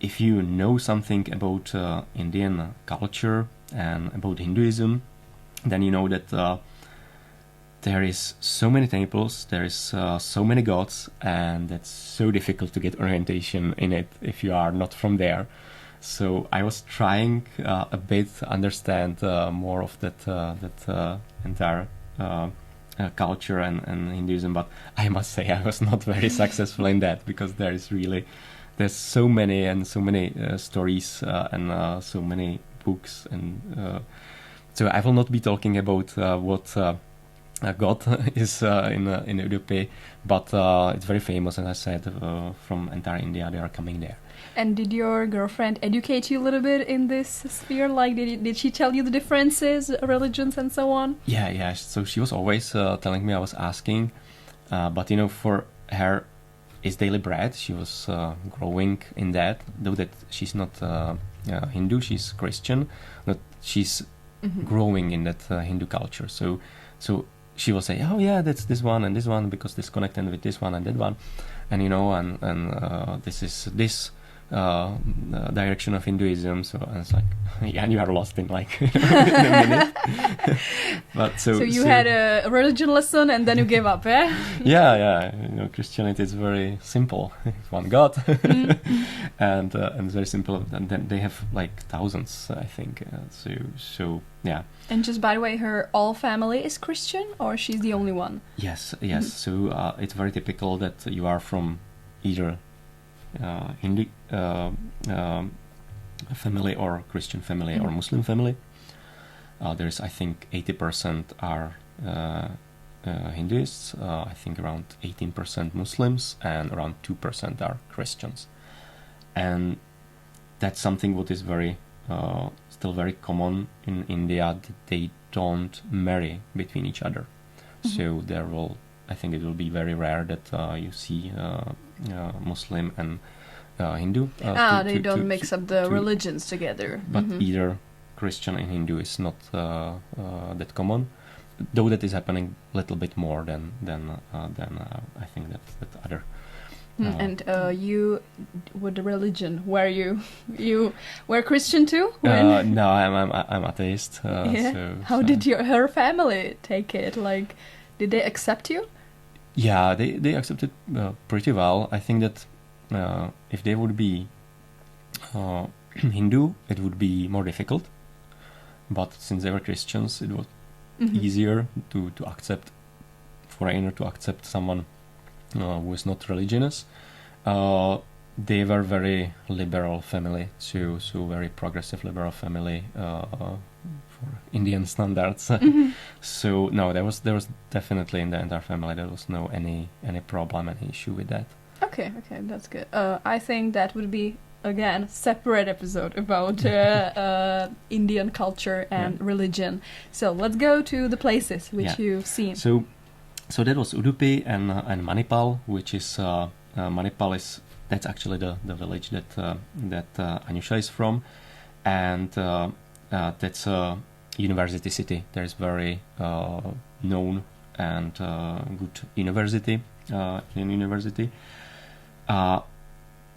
if you know something about Indian culture and about Hinduism, then you know that there is so many temples, there is so many gods, and it's so difficult to get orientation in it if you are not from there. So I was trying a bit to understand more of that entire culture and Hinduism, but I must say I was not very successful in that, because there's so many stories and so many books, and so I will not be talking about what God is in Udupi, but it's very famous, and I said from entire India they are coming there. And did your girlfriend educate you a little bit in this sphere? Like, did she tell you the differences, religions, and so on? Yeah. So she was always telling me. I was asking, but for her, it's daily bread. She was growing in that, though that she's not Hindu. She's Christian, but she's growing in that Hindu culture. So she will say, "Oh yeah, that's this one and this one because this connected with this one and that one," and this is this direction of Hinduism. So and it's like, yeah, and you are lost in like in a minute. But so you had a religion lesson and then you gave up, eh? Yeah. Christianity is very simple. It's one God, and it's very simple. And then they have like thousands, I think. So yeah. And just by the way, her all family is Christian, or she's the only one? Yes. So it's very typical that you are from either Hindu family or Christian family or Muslim family. There's, I think, 80% are Hindus, I think around 18% Muslims, and around 2% are Christians. And that's something what is very still very common in India, that they don't marry between each other. So I think it will be very rare that you see Muslim and Hindu. They don't mix up the religions together. But either Christian and Hindu is not that common, though that is happening a little bit more than I think that other. And you, with the religion, you were Christian too? No, I'm atheist. How did her family take it? Like, did they accept you? Yeah, they accepted pretty well. I think that if they would be Hindu, it would be more difficult. But since they were Christians, it was easier to accept foreigner, to accept someone who is not religious. They were very liberal family, so very progressive liberal family for Indian standards. So no, there was definitely in the entire family there was no any problem, any issue with that. Okay, that's good. I think that would be again separate episode about Indian culture and religion. So let's go to the places which you've seen. So that was Udupi and Manipal, which is Manipal is that's actually the village that Anusha is from, and that's a university city. There's very known and good university, Indian university, and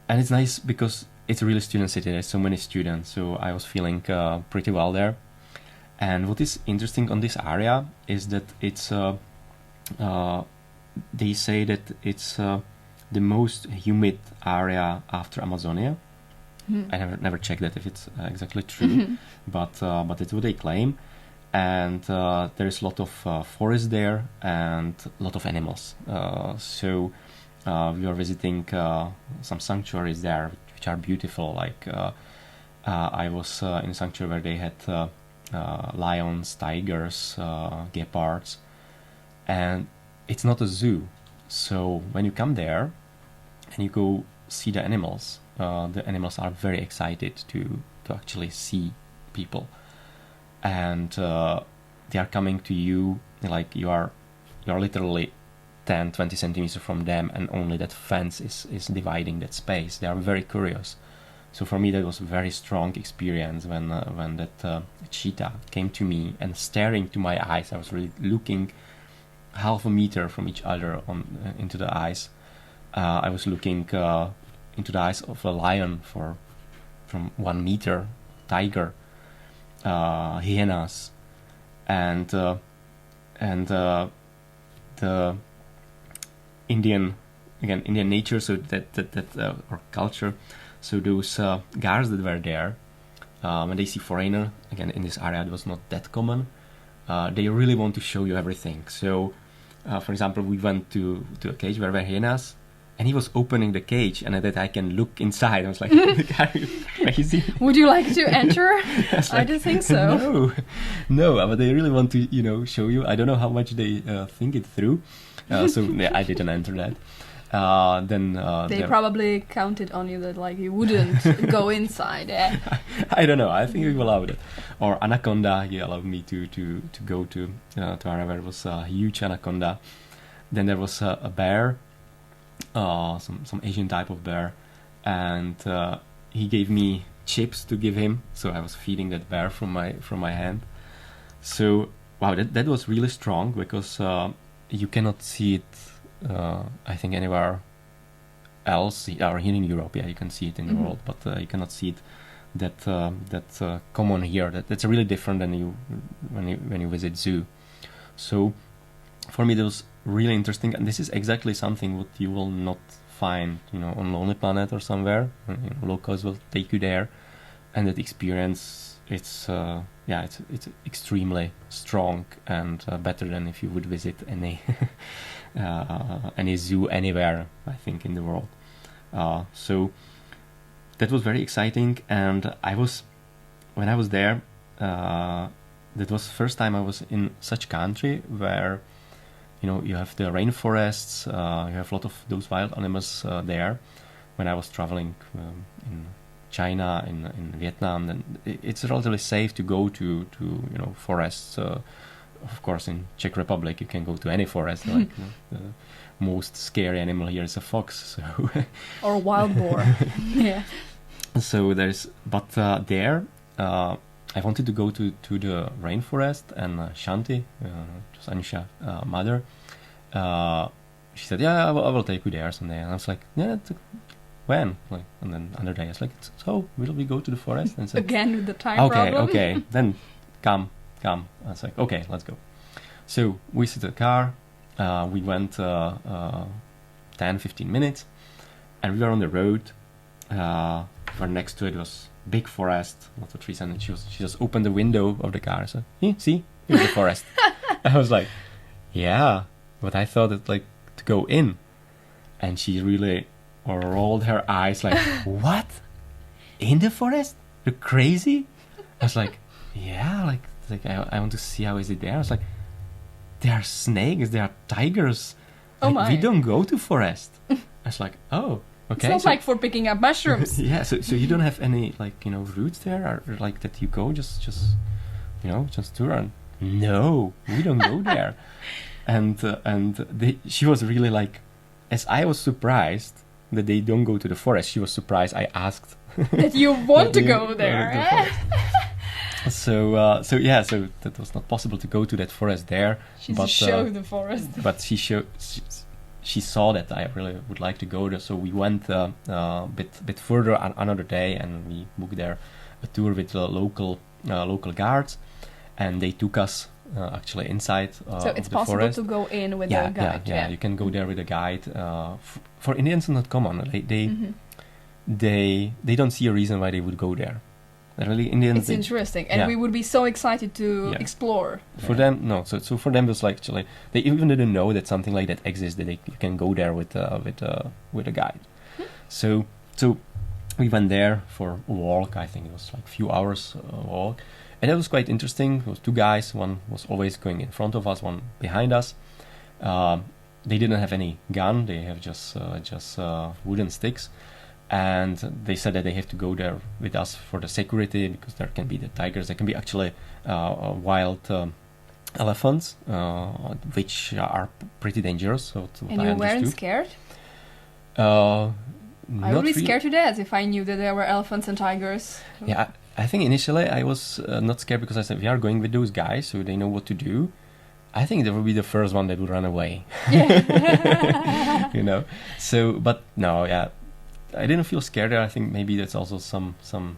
it's nice because it's a really student city. There's so many students, so I was feeling pretty well there. And what is interesting on this area is that it's they say that it's the most humid area after Amazonia. I never checked that if it's exactly true, but it's what they claim. And there is a lot of forest there and a lot of animals. So we were visiting some sanctuaries there, which are beautiful. Like I was in a sanctuary where they had lions, tigers, gepards, and it's not a zoo. So when you come there and you go see the animals are very excited to actually see people, and they are coming to you like you are literally 10-20 centimeters from them, and only that fence is dividing that space. They are very curious. So for me that was a very strong experience when that cheetah came to me and staring to my eyes. I was really looking half a meter from each other into the eyes. I was looking into the eyes of a lion from 1 meter, tiger, hyenas, and the Indian nature, so that or culture. So those guards that were there, when they see foreigner, again in this area it was not that common, they really want to show you everything. So for example, we went to a cage where were hyenas, and he was opening the cage, and that I can look inside. I was like, are you crazy? Would you like to enter? I don't think so. No, but they really want to, show you. I don't know how much they think it through. So yeah, I didn't enter that. Then they probably counted on you that like you wouldn't go inside. I don't know. I think we allowed it. Or anaconda, he allowed me to go to area where it was a huge anaconda. Then there was a bear, some Asian type of bear, and he gave me chips to give him. So I was feeding that bear from my hand. So wow, that was really strong because you cannot see it, I think, anywhere else. Or here in Europe, yeah, you can see it in the world, but you cannot see it that common here. That's really different than when you visit zoo. So for me, that was really interesting, and this is exactly something what you will not find, on Lonely Planet or somewhere. Locals will take you there, and that experience, it's extremely strong and better than if you would visit any zoo anywhere, I think, in the world. So that was very exciting, and when I was there, that was the first time I was in such country where you have the rainforests, you have a lot of those wild animals there. When I was traveling in China, in Vietnam, then it's relatively safe to go to forests. Of course, in Czech Republic, you can go to any forest. Like the most scary animal here is a fox, so or a wild boar. Yeah. So there, I wanted to go to the rainforest, and Shanti, just Anisha's mother, she said, "Yeah, I will take you there someday." And I was like, "Yeah, when?" And then another day, I was like, "So will we go to the forest?" And said, again with the time problem. Okay, then come. I was like, "Okay, let's go." So we sit in the car. We went 10-15 minutes, and we were on the road. Where next to it was big forest, lots of trees, and she just opened the window of the car and said, "See, here's the forest." I was like, "Yeah," but I thought it to go in, and she really rolled her eyes like, "What? In the forest? You're crazy?" I was like, "Yeah, I want to see how is it there." I was like, "There are snakes, there are tigers. Oh my! We don't go to forest." I was like, "Oh." Okay, it's not like for picking up mushrooms. Yeah, so you don't have any routes there, or that you go just to run. No, we don't go there. And she was really as I was surprised that they don't go to the forest, she was surprised I asked that you want to go there. So that was not possible to go to that forest there. But show the forest. But she saw that I really would like to go there, so we went a bit further another day, and we booked there a tour with the local guards, and they took us actually inside. So it's the possible forest. to go in with a guide. Yeah, you can go there with a guide. For Indians, it's not common. They don't see a reason why they would go there. Really, Indians. It's interesting, and we would be so excited to explore. For them, no. So for them, it was actually they even didn't know that something like that exists. That you can go there with a guide. So we went there for a walk. I think it was a few hours walk, and it was quite interesting. There was two guys. One was always going in front of us, one behind us. They didn't have any gun. They have just wooden sticks. And they said that they have to go there with us for the security, because there can be the tigers. There can be actually wild elephants, which are pretty dangerous. So and you weren't scared? I would be scared to death if I knew that there were elephants and tigers. Yeah, I think initially I was not scared, because I said, we are going with those guys, so they know what to do. I think they will be the first one that would run away. Yeah. So, but no, yeah. I didn't feel scared there. I think maybe that's also some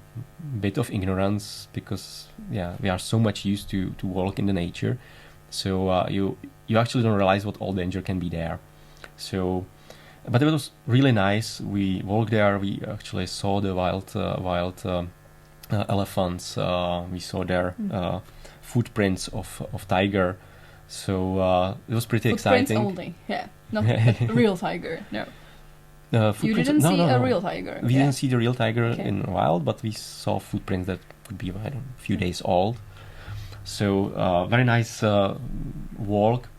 bit of ignorance, because we are so much used to walk in the nature, so you actually don't realize what all danger can be there. So, but it was really nice. We walked there. We actually saw the wild elephants. We saw their footprints of tiger. So it was pretty exciting. Footprints only, not a real tiger. No. You didn't see a real tiger. We didn't see the real tiger in the wild, but we saw footprints that could be a few days old. So very nice walk.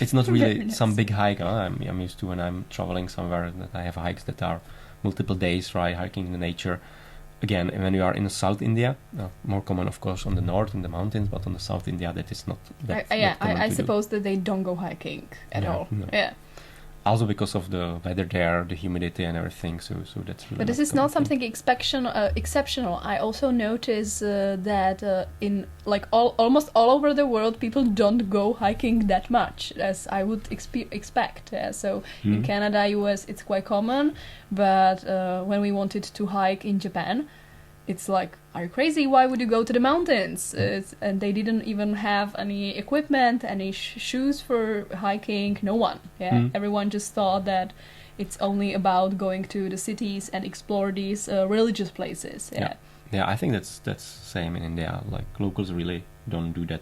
It's not really some big hike. I'm used to when I'm traveling somewhere that I have hikes that are multiple days, right, hiking in the nature. Again, when you are in South India, more common, of course, on the north in the mountains, but on the South India that is not that common I suppose that they don't go hiking at all. No. Yeah. also because of the weather there, the humidity and everything. So that's really. But this is not something exceptional. I also notice that in like almost all over the world, people don't go hiking that much as I would expect. So in Canada, US, it's quite common. But when we wanted to hike in Japan, it's like, are you crazy? Why would you go to the mountains? And they didn't even have any equipment, any shoes for hiking. No one. Everyone just thought that it's only about going to the cities and explore these religious places. Yeah. I think that's same in India. Like locals really don't do that.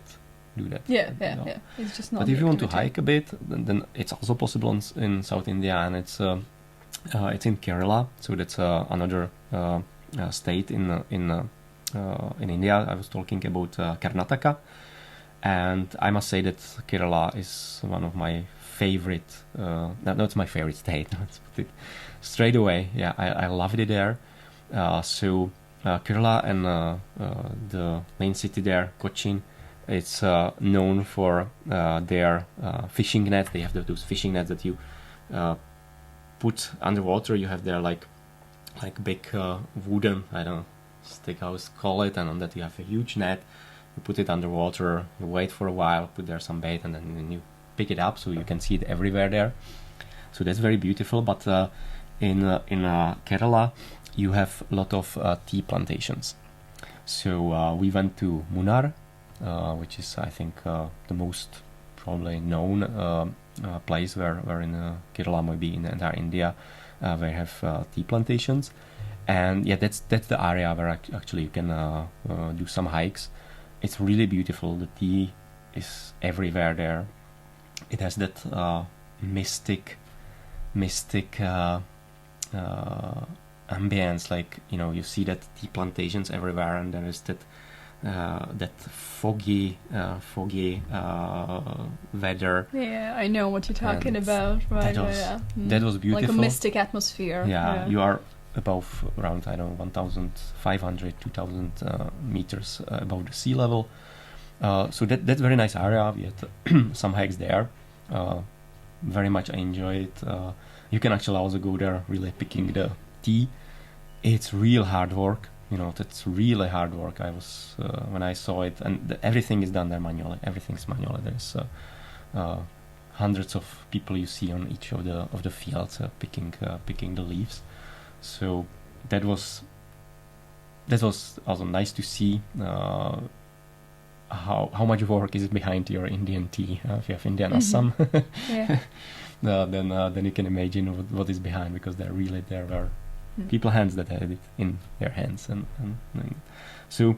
Yeah. It's just not. But if you want to hike a bit, then it's also possible in South India, and it's in Kerala. So that's another state in India. I was talking about Karnataka, and I must say that Kerala is one of my favorite. Not my favorite state. Let's put it straight away. Yeah, I loved it there. So Kerala and the main city there, Cochin, it's known for their fishing nets. They have those fishing nets that you put underwater. You have there like big wooden, I don't know, stick, how to call it, and on that you have a huge net. You put it underwater, you wait for a while, put there some bait, and then you pick it up, so you can see it everywhere there. So that's very beautiful. But in Kerala, you have a lot of tea plantations. So we went to Munnar, which is, I think, the most probably known place where in Kerala, maybe in entire India, where you have tea plantations. And yeah, that's the area where actually you can do some hikes. It's really beautiful. The tea is everywhere there. It has that mystic ambience, like, you know, you see that tea plantations everywhere, and there is that foggy weather. Yeah, I know what you're talking about. Right, that was beautiful. Like a mystic atmosphere. Yeah, you are above around, I don't know, 1,500, 2,000 meters above the sea level. So that's very nice area. We had some hikes there. Very much I enjoy it. You can actually also go there really picking the tea. It's real hard work. You know, that's really hard work. I was when I saw it, and everything is done there manually. Everything's manually. There's hundreds of people you see on each of the fields picking the leaves. So that was also nice to see how much work is behind your Indian tea. If you have Indian Assam, then you can imagine what is behind, because there were people hands that had it in their hands, and so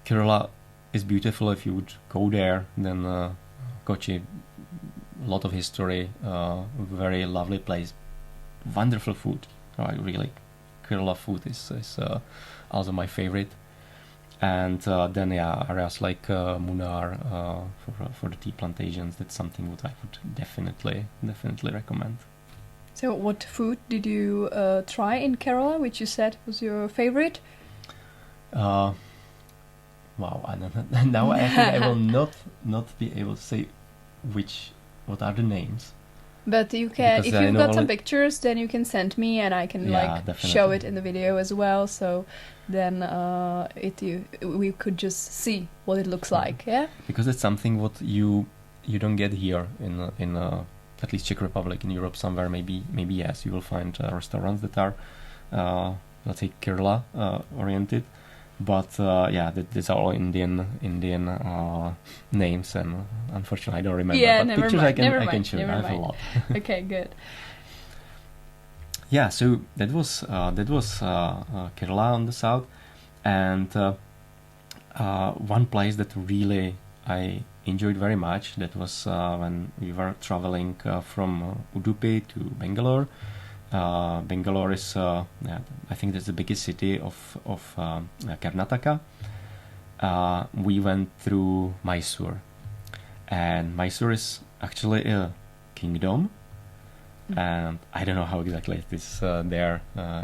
Kerala is beautiful. If you would go there, then Kochi, a lot of history, very lovely place, wonderful food. Really, Kerala food is also my favorite. And then areas like Munnar for the tea plantations. That's something what I would definitely recommend. So what food did you try in Kerala, which you said was your favorite? Wow, I don't know. Now I think I will not be able to say what are the names. But you can, if you've got some pictures, then you can send me, and I can show it in the video as well. So then we could just see what it looks like. Yeah. Because it's something what you don't get here in at least Czech Republic. In Europe somewhere maybe yes, you will find restaurants that are let's say Kerala oriented. But these are all Indian names, and unfortunately I don't remember. Yeah, but never pictures mind. I can show. I have a lot. Okay, good. Yeah, so that was Kerala on the south, and one place that really I enjoyed very much. That was when we were traveling from Udupi to Bangalore. Bangalore is, I think that's the biggest city of Karnataka. We went through Mysore, and Mysore is actually a kingdom, and I don't know how exactly it is there,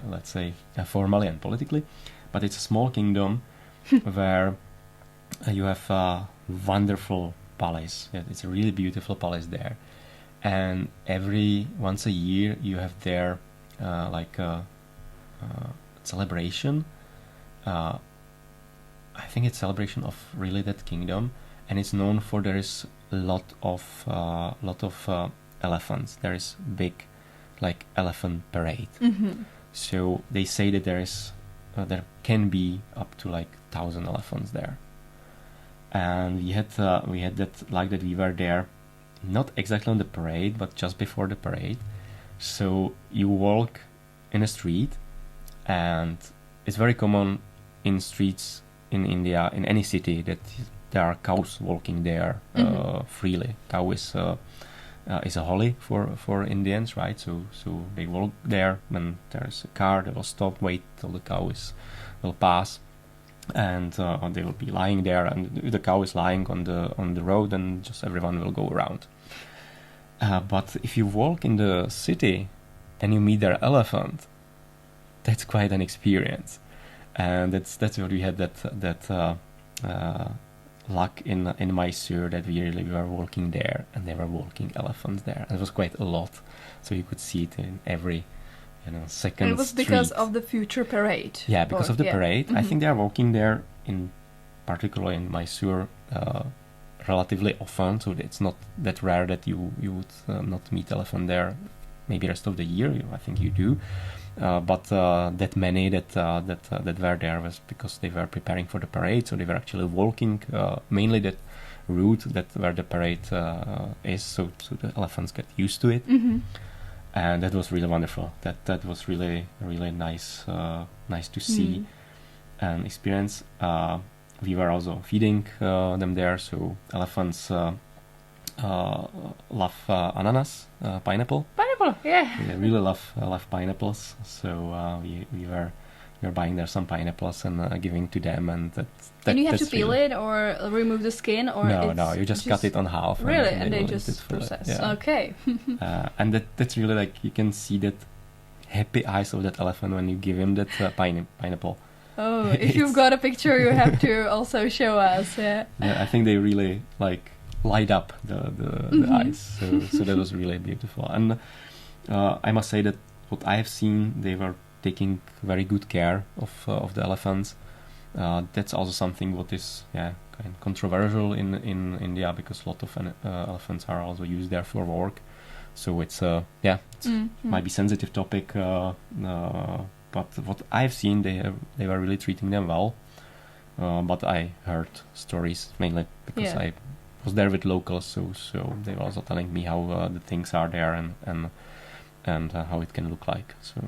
let's say formally and politically, but it's a small kingdom where you have a wonderful palace. Yeah, it's a really beautiful palace there. and every once a year you have their like a celebration. I think it's celebration of really that kingdom, and it's known for there is a lot of elephants. There is big like elephant parade. So they say that there can be up to like 1,000 elephants there, and we had that like that we were there, not exactly on the parade, but just before the parade. So you walk in a street, and it's very common in streets in India, in any city, that there are cows walking there freely. Cow is a holy for Indians, right? So they walk there. When there's a car, they will stop, wait till the cow will pass, and they will be lying there. And if the cow is lying on the road, then just everyone will go around. But if you walk in the city and you meet their elephant, that's quite an experience, and that's what we had that luck in Mysore, that we really were walking there and there were walking elephants there. And it was quite a lot, so you could see it in every second. And it was street. because of the future parade. Yeah, because of the parade. I think they are walking there in particular in Mysore relatively often, so it's not that rare that you would not meet elephant there. Maybe rest of the year, I think you do. But that many that were there was because they were preparing for the parade, so they were actually walking mainly that route where the parade is, so the elephants get used to it, and that was really wonderful. That was really nice to see and experience. We were also feeding them there, so elephants love ananas, pineapple. Yeah. They really love pineapples. So we were buying there some pineapples and giving to them, and and you have to peel it or remove the skin, or no, you just cut it on half. Really, and they will just eat it fully. process. Yeah. Okay. And that's really like you can see that happy eyes of that elephant when you give him that pineapple. Oh, if you've got a picture, you have to also show us. Yeah. Yeah, I think they really like light up the eyes. So that was really beautiful. And I must say that what I have seen, they were taking very good care of the elephants. That's also something what is kind of controversial in India, because a lot of elephants are also used there for work. So it's might be sensitive topic. But what I've seen, they were really treating them well. But I heard stories mainly because I was there with locals, so they were also telling me how the things are there and how it can look like. So.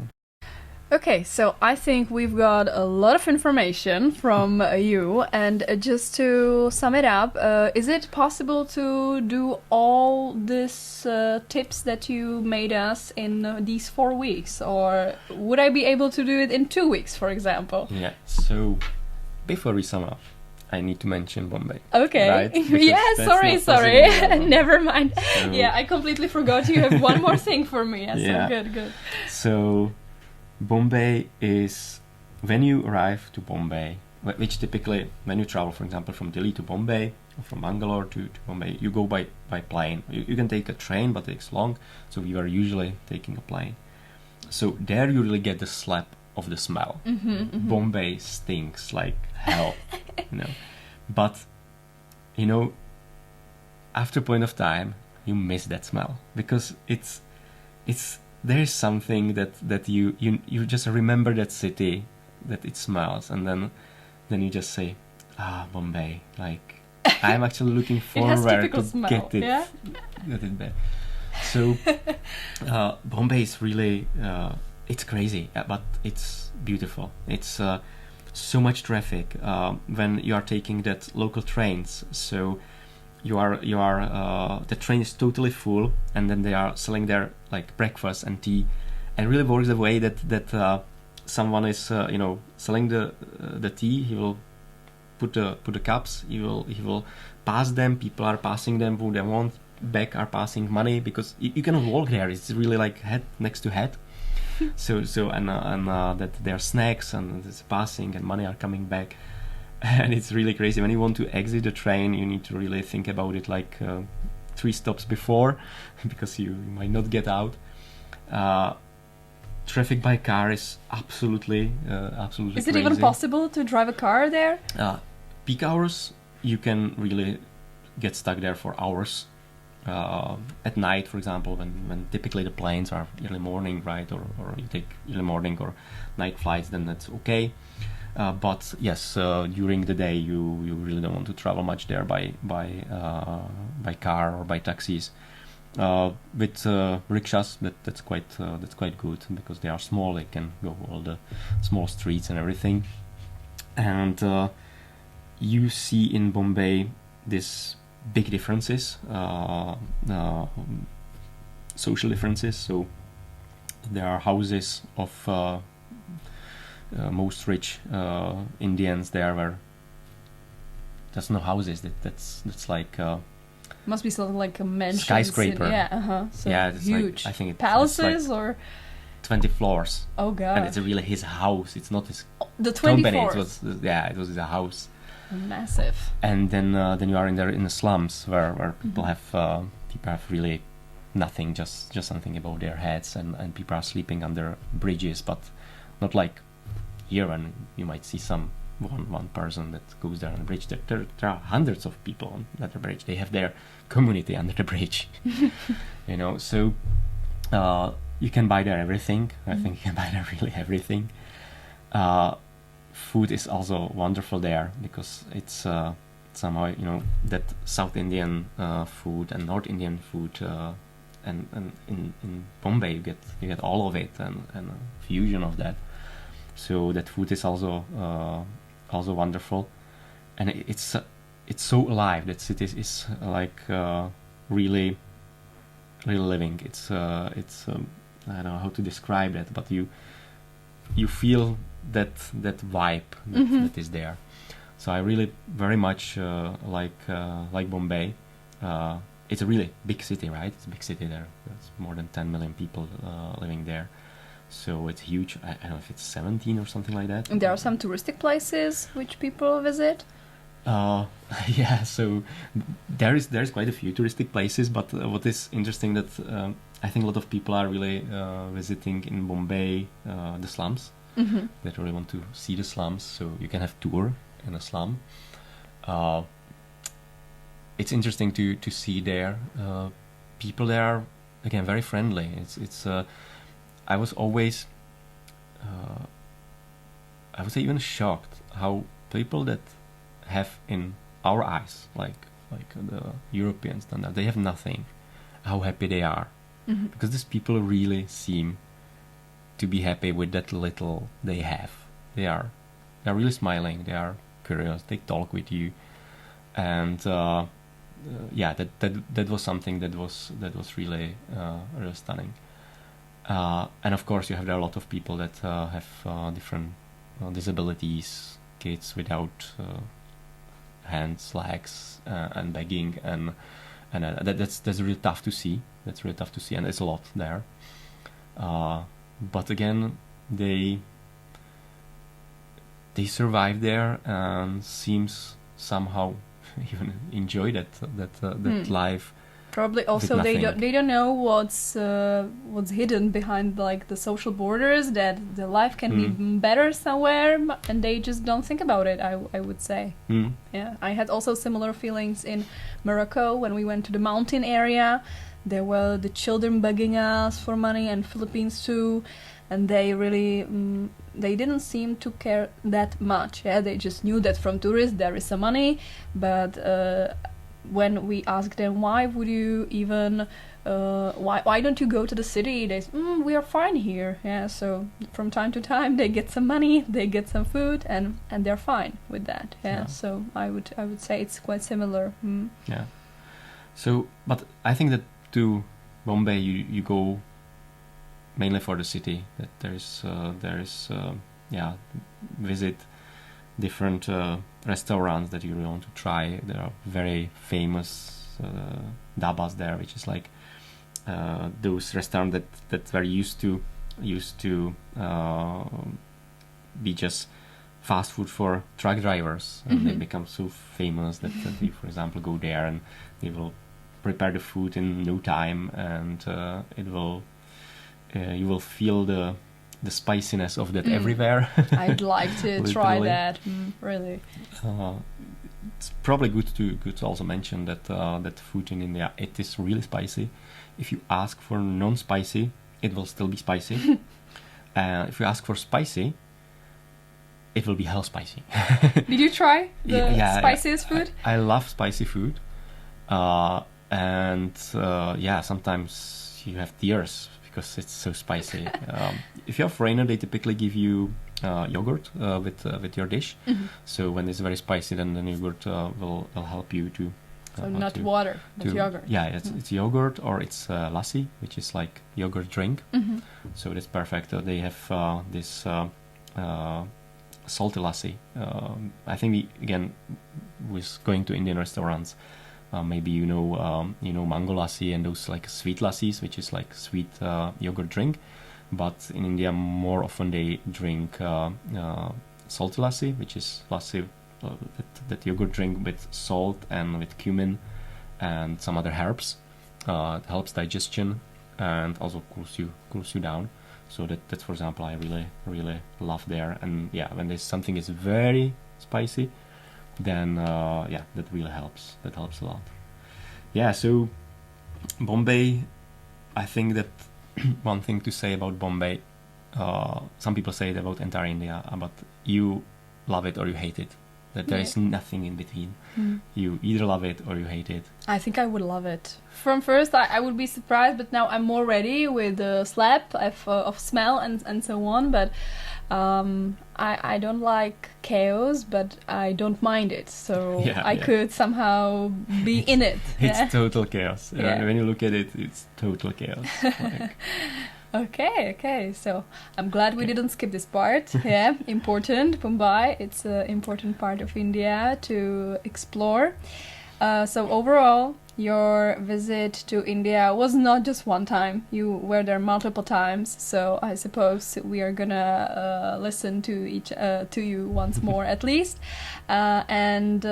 Okay, so I think we've got a lot of information from you, and just to sum it up, is it possible to do all these tips that you made us in these 4 weeks, or would I be able to do it in 2 weeks, for example? Yeah, so before we sum up, I need to mention Bombay. Okay. Right? Yeah, sorry. Never mind. So, yeah, I completely forgot you have one more thing for me. Yeah, so good. So Bombay is, when you arrive to Bombay, which typically when you travel, for example, from Delhi to Bombay, or from Bangalore to Bombay, you go by plane. You can take a train, but it takes long, so we are usually taking a plane. So there you really get the slap of the smell. Bombay stinks like hell, But, after a point of time, you miss that smell, because it's there is something that you just remember that city, that it smells, and then you just say, Bombay, like I'm actually looking forward to smell, get it back. So Bombay is really it's crazy, but it's beautiful. It's so much traffic when you are taking that local trains. So you are the train is totally full, and then they are selling their like breakfast and tea, and really works the way that someone is selling the tea. He will put the cups. He will pass them. People are passing them who they want. Back are passing money, because you cannot walk there. It's really like head next to head. So that there are snacks and it's passing and money are coming back, and it's really crazy. When you want to exit the train, you need to really think about it like 3 stops before because you might not get out. Traffic by car is absolutely Is it crazy. even possible to drive a car there? Peak hours, you can really get stuck there for hours. At night, for example, when typically the planes are early morning, right, or you take early morning or night flights, then that's okay. But yes, during the day, you really don't want to travel much there by car or by taxis. With rickshaws, that's quite good because they are small. They can go all the small streets and everything. And you see in Bombay this big differences, social differences. So there are houses of most rich Indians there where there's no houses. That's like Must be something like a mansion. Skyscraper. So yeah, it's huge. Like, I think it's Palaces like or 20 floors. Oh god. And it's really his house. It's not his the 20 company. floors. It was his house. Massive. And then you are in the slums where people have really nothing, just something above their heads, and people are sleeping under bridges, but not like here when you might see one person that goes there on the bridge. There are hundreds of people on that bridge. They have their community under the bridge. So you can buy there everything. I think you can buy there really everything. Food is also wonderful there because it's somehow that South Indian food and North Indian food, and in Bombay you get all of it and a fusion of that. So that food is also wonderful, and it's so alive. That city is like really living. It's I don't know how to describe that, but you feel that vibe that is there. So I really very much like Bombay. It's a really big city, right? It's a big city there. There's more than 10 million people living there. So it's huge. I don't know if it's 17 or something like that. And there are some touristic places which people visit. Yeah, so there's quite a few touristic places, but what is interesting that I think a lot of people are really visiting in Bombay the slums. Mm-hmm. They really want to see the slums, so you can have tour in a slum. It's interesting to see there. People there are again very friendly. It's I was always I would say even shocked how people that have in our eyes like the European standard, they have nothing, how happy they are. Mm-hmm. Because these people really seem to be happy with that little they have. They're really smiling, they are curious, they talk with you, and that was something that was really really stunning. And of course you have there a lot of people that have different disabilities, kids without hands, legs, and begging, and that's really tough to see. That's really tough to see, and it's a lot there. But again, they survive there and seems somehow even enjoy that life. Probably also they don't know what's hidden behind like the social borders, that the life can be better somewhere, and they just don't think about it. I would say. Yeah, I had also similar feelings in Morocco when we went to the mountain area. There were the children begging us for money, and Philippines too, and they really they didn't seem to care that much. Yeah, they just knew that from tourists there is some money, but when we asked them why would you even why don't you go to the city, they said, we are fine here. Yeah, so from time to time they get some money, they get some food, and they're fine with that. Yeah. So I would say it's quite similar. Yeah. So, but I think that to Bombay you go mainly for the city. That there is visit different restaurants that you really want to try. There are very famous dabas there, which is like those restaurants that were used to be just fast food for truck drivers, and they become so famous that you, for example, go there and they will prepare the food in no time, and it will you will feel the spiciness of that everywhere. I'd like to try Literally. that. Really. It's probably good to also mention that that food in India, it is really spicy. If you ask for non-spicy, it will still be spicy. If you ask for spicy, it will be hell spicy. Did you try the Yeah, spiciest food? I love spicy food, and sometimes you have tears because it's so spicy. If you have foreigner, they typically give you yogurt with your dish. So when it's very spicy, then the yogurt will help you to. So not water, but yogurt. Yeah, it's yogurt, or it's lassi, which is like yogurt drink. So that's perfect. They have this salty lassi. I think we again was going to Indian restaurants. Maybe you know mango lassi and those like sweet lassis, which is like sweet yogurt drink. But in India, more often they drink salty lassi, which is lassi that yogurt drink with salt and with cumin and some other herbs. It helps digestion and also cools you down. So that's for example, I really love there. And yeah, when there's something is very spicy, then that really helps. That helps a lot. Yeah, so Bombay, I think that one thing to say about Bombay, some people say it about entire India, but you love it or you hate it. That there is nothing in between. You either love it or you hate it. I think I would love it. From first, I would be surprised, but now I'm more ready with the slap of smell and so on. But I don't like chaos, but I don't mind it. So I could somehow be in it. It's total chaos. Yeah. When you look at it, it's total chaos. Like, Okay. So I'm glad we didn't skip this part. Yeah, important. Mumbai, it's an important part of India to explore. So overall, your visit to India was not just one time. You were there multiple times. So I suppose we are gonna listen to you once more at least. And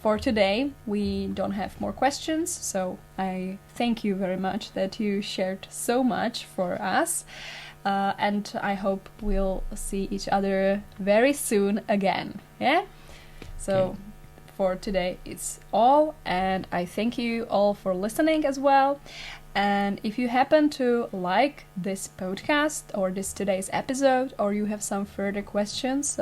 for today, we don't have more questions. So I thank you very much that you shared so much for us. And I hope we'll see each other very soon again. Yeah? So for today, it's all. And I thank you all for listening as well. And if you happen to like this podcast or this today's episode, or you have some further questions,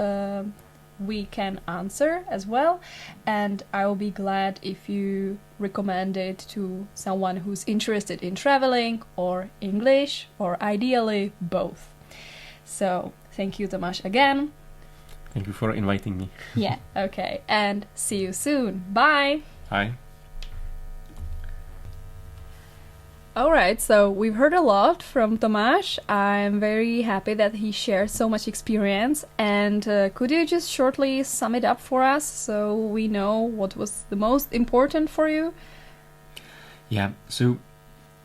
we can answer as well. And I will be glad if you recommend it to someone who's interested in traveling or English, or ideally both. So thank you, Tomáš, again. thank you for inviting me. Yeah, okay. And see you soon. Bye. Hi. Alright, so we've heard a lot from Tomáš. I'm very happy that he shared so much experience. And could you just shortly sum it up for us so we know what was the most important for you? Yeah, so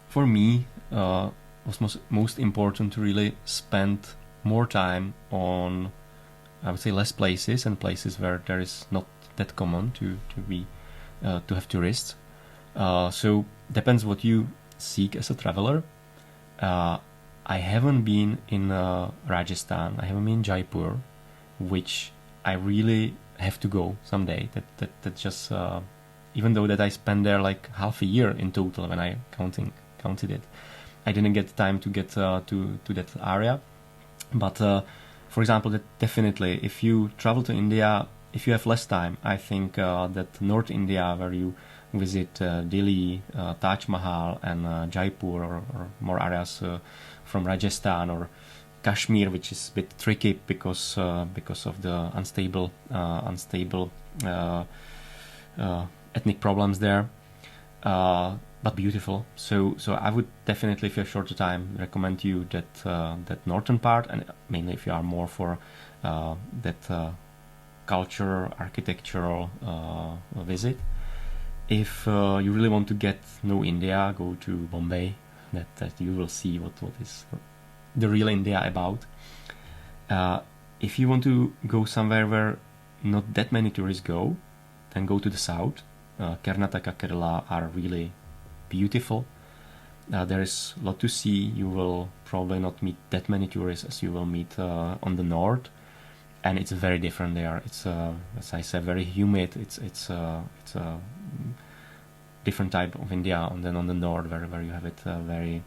for me, was most important to really spend more time on, I would say, less places and places where there is not that common to have tourists. So depends what you seek as a traveler. I haven't been in Rajasthan. I haven't been in Jaipur, which I really have to go someday. That just even though that I spent there like half a year in total when I counted it, I didn't get time to get to that area. But for example, that definitely, if you travel to India, if you have less time, I think that North India, where you visit Delhi, Taj Mahal, and Jaipur, or more areas from Rajasthan or Kashmir, which is a bit tricky because of the unstable ethnic problems there, but beautiful. So I would definitely, if you have shorter time, recommend you that northern part, and mainly if you are more for that culture, architectural visit. If you really want to get know India, go to Bombay. That you will see what is the real India about. If you want to go somewhere where not that many tourists go, then go to the south. Karnataka, Kerala are really beautiful. There is a lot to see. You will probably not meet that many tourists as you will meet on the north, and it's very different there. It's as I said, very humid. It's a different type of India than on the north, where you have it very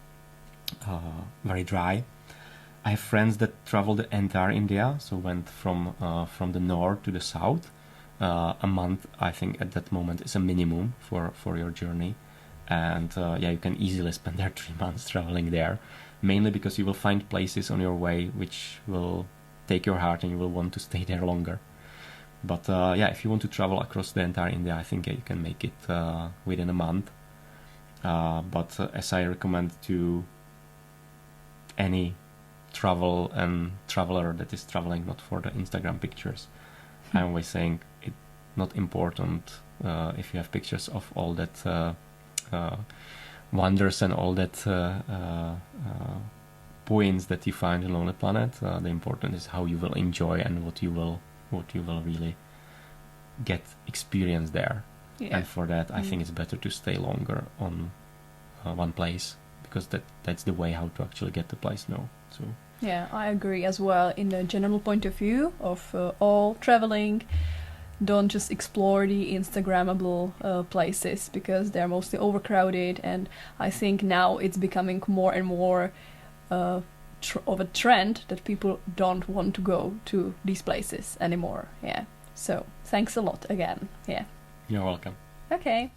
dry. I have friends that travel the entire India, so went from the north to the south. A month, I think, at that moment is a minimum for your journey. And you can easily spend there 3 months traveling there, mainly because you will find places on your way which will take your heart and you will want to stay there longer. But if you want to travel across the entire India, I think you can make it within a month. But as I recommend to any traveler that is traveling not for the Instagram pictures, I'm always saying it's not important if you have pictures of all that wonders and all that points that you find on the planet. The important is how you will enjoy and what you will really get experience there. And for that, I think it's better to stay longer on one place, because that's the way how to actually get the place known. So yeah, I agree as well. In the general point of view of all traveling, don't just explore the Instagrammable places, because they're mostly overcrowded, and I think now it's becoming more and more of a trend that people don't want to go to these places anymore. Yeah. So thanks a lot again. Yeah. You're welcome. Okay.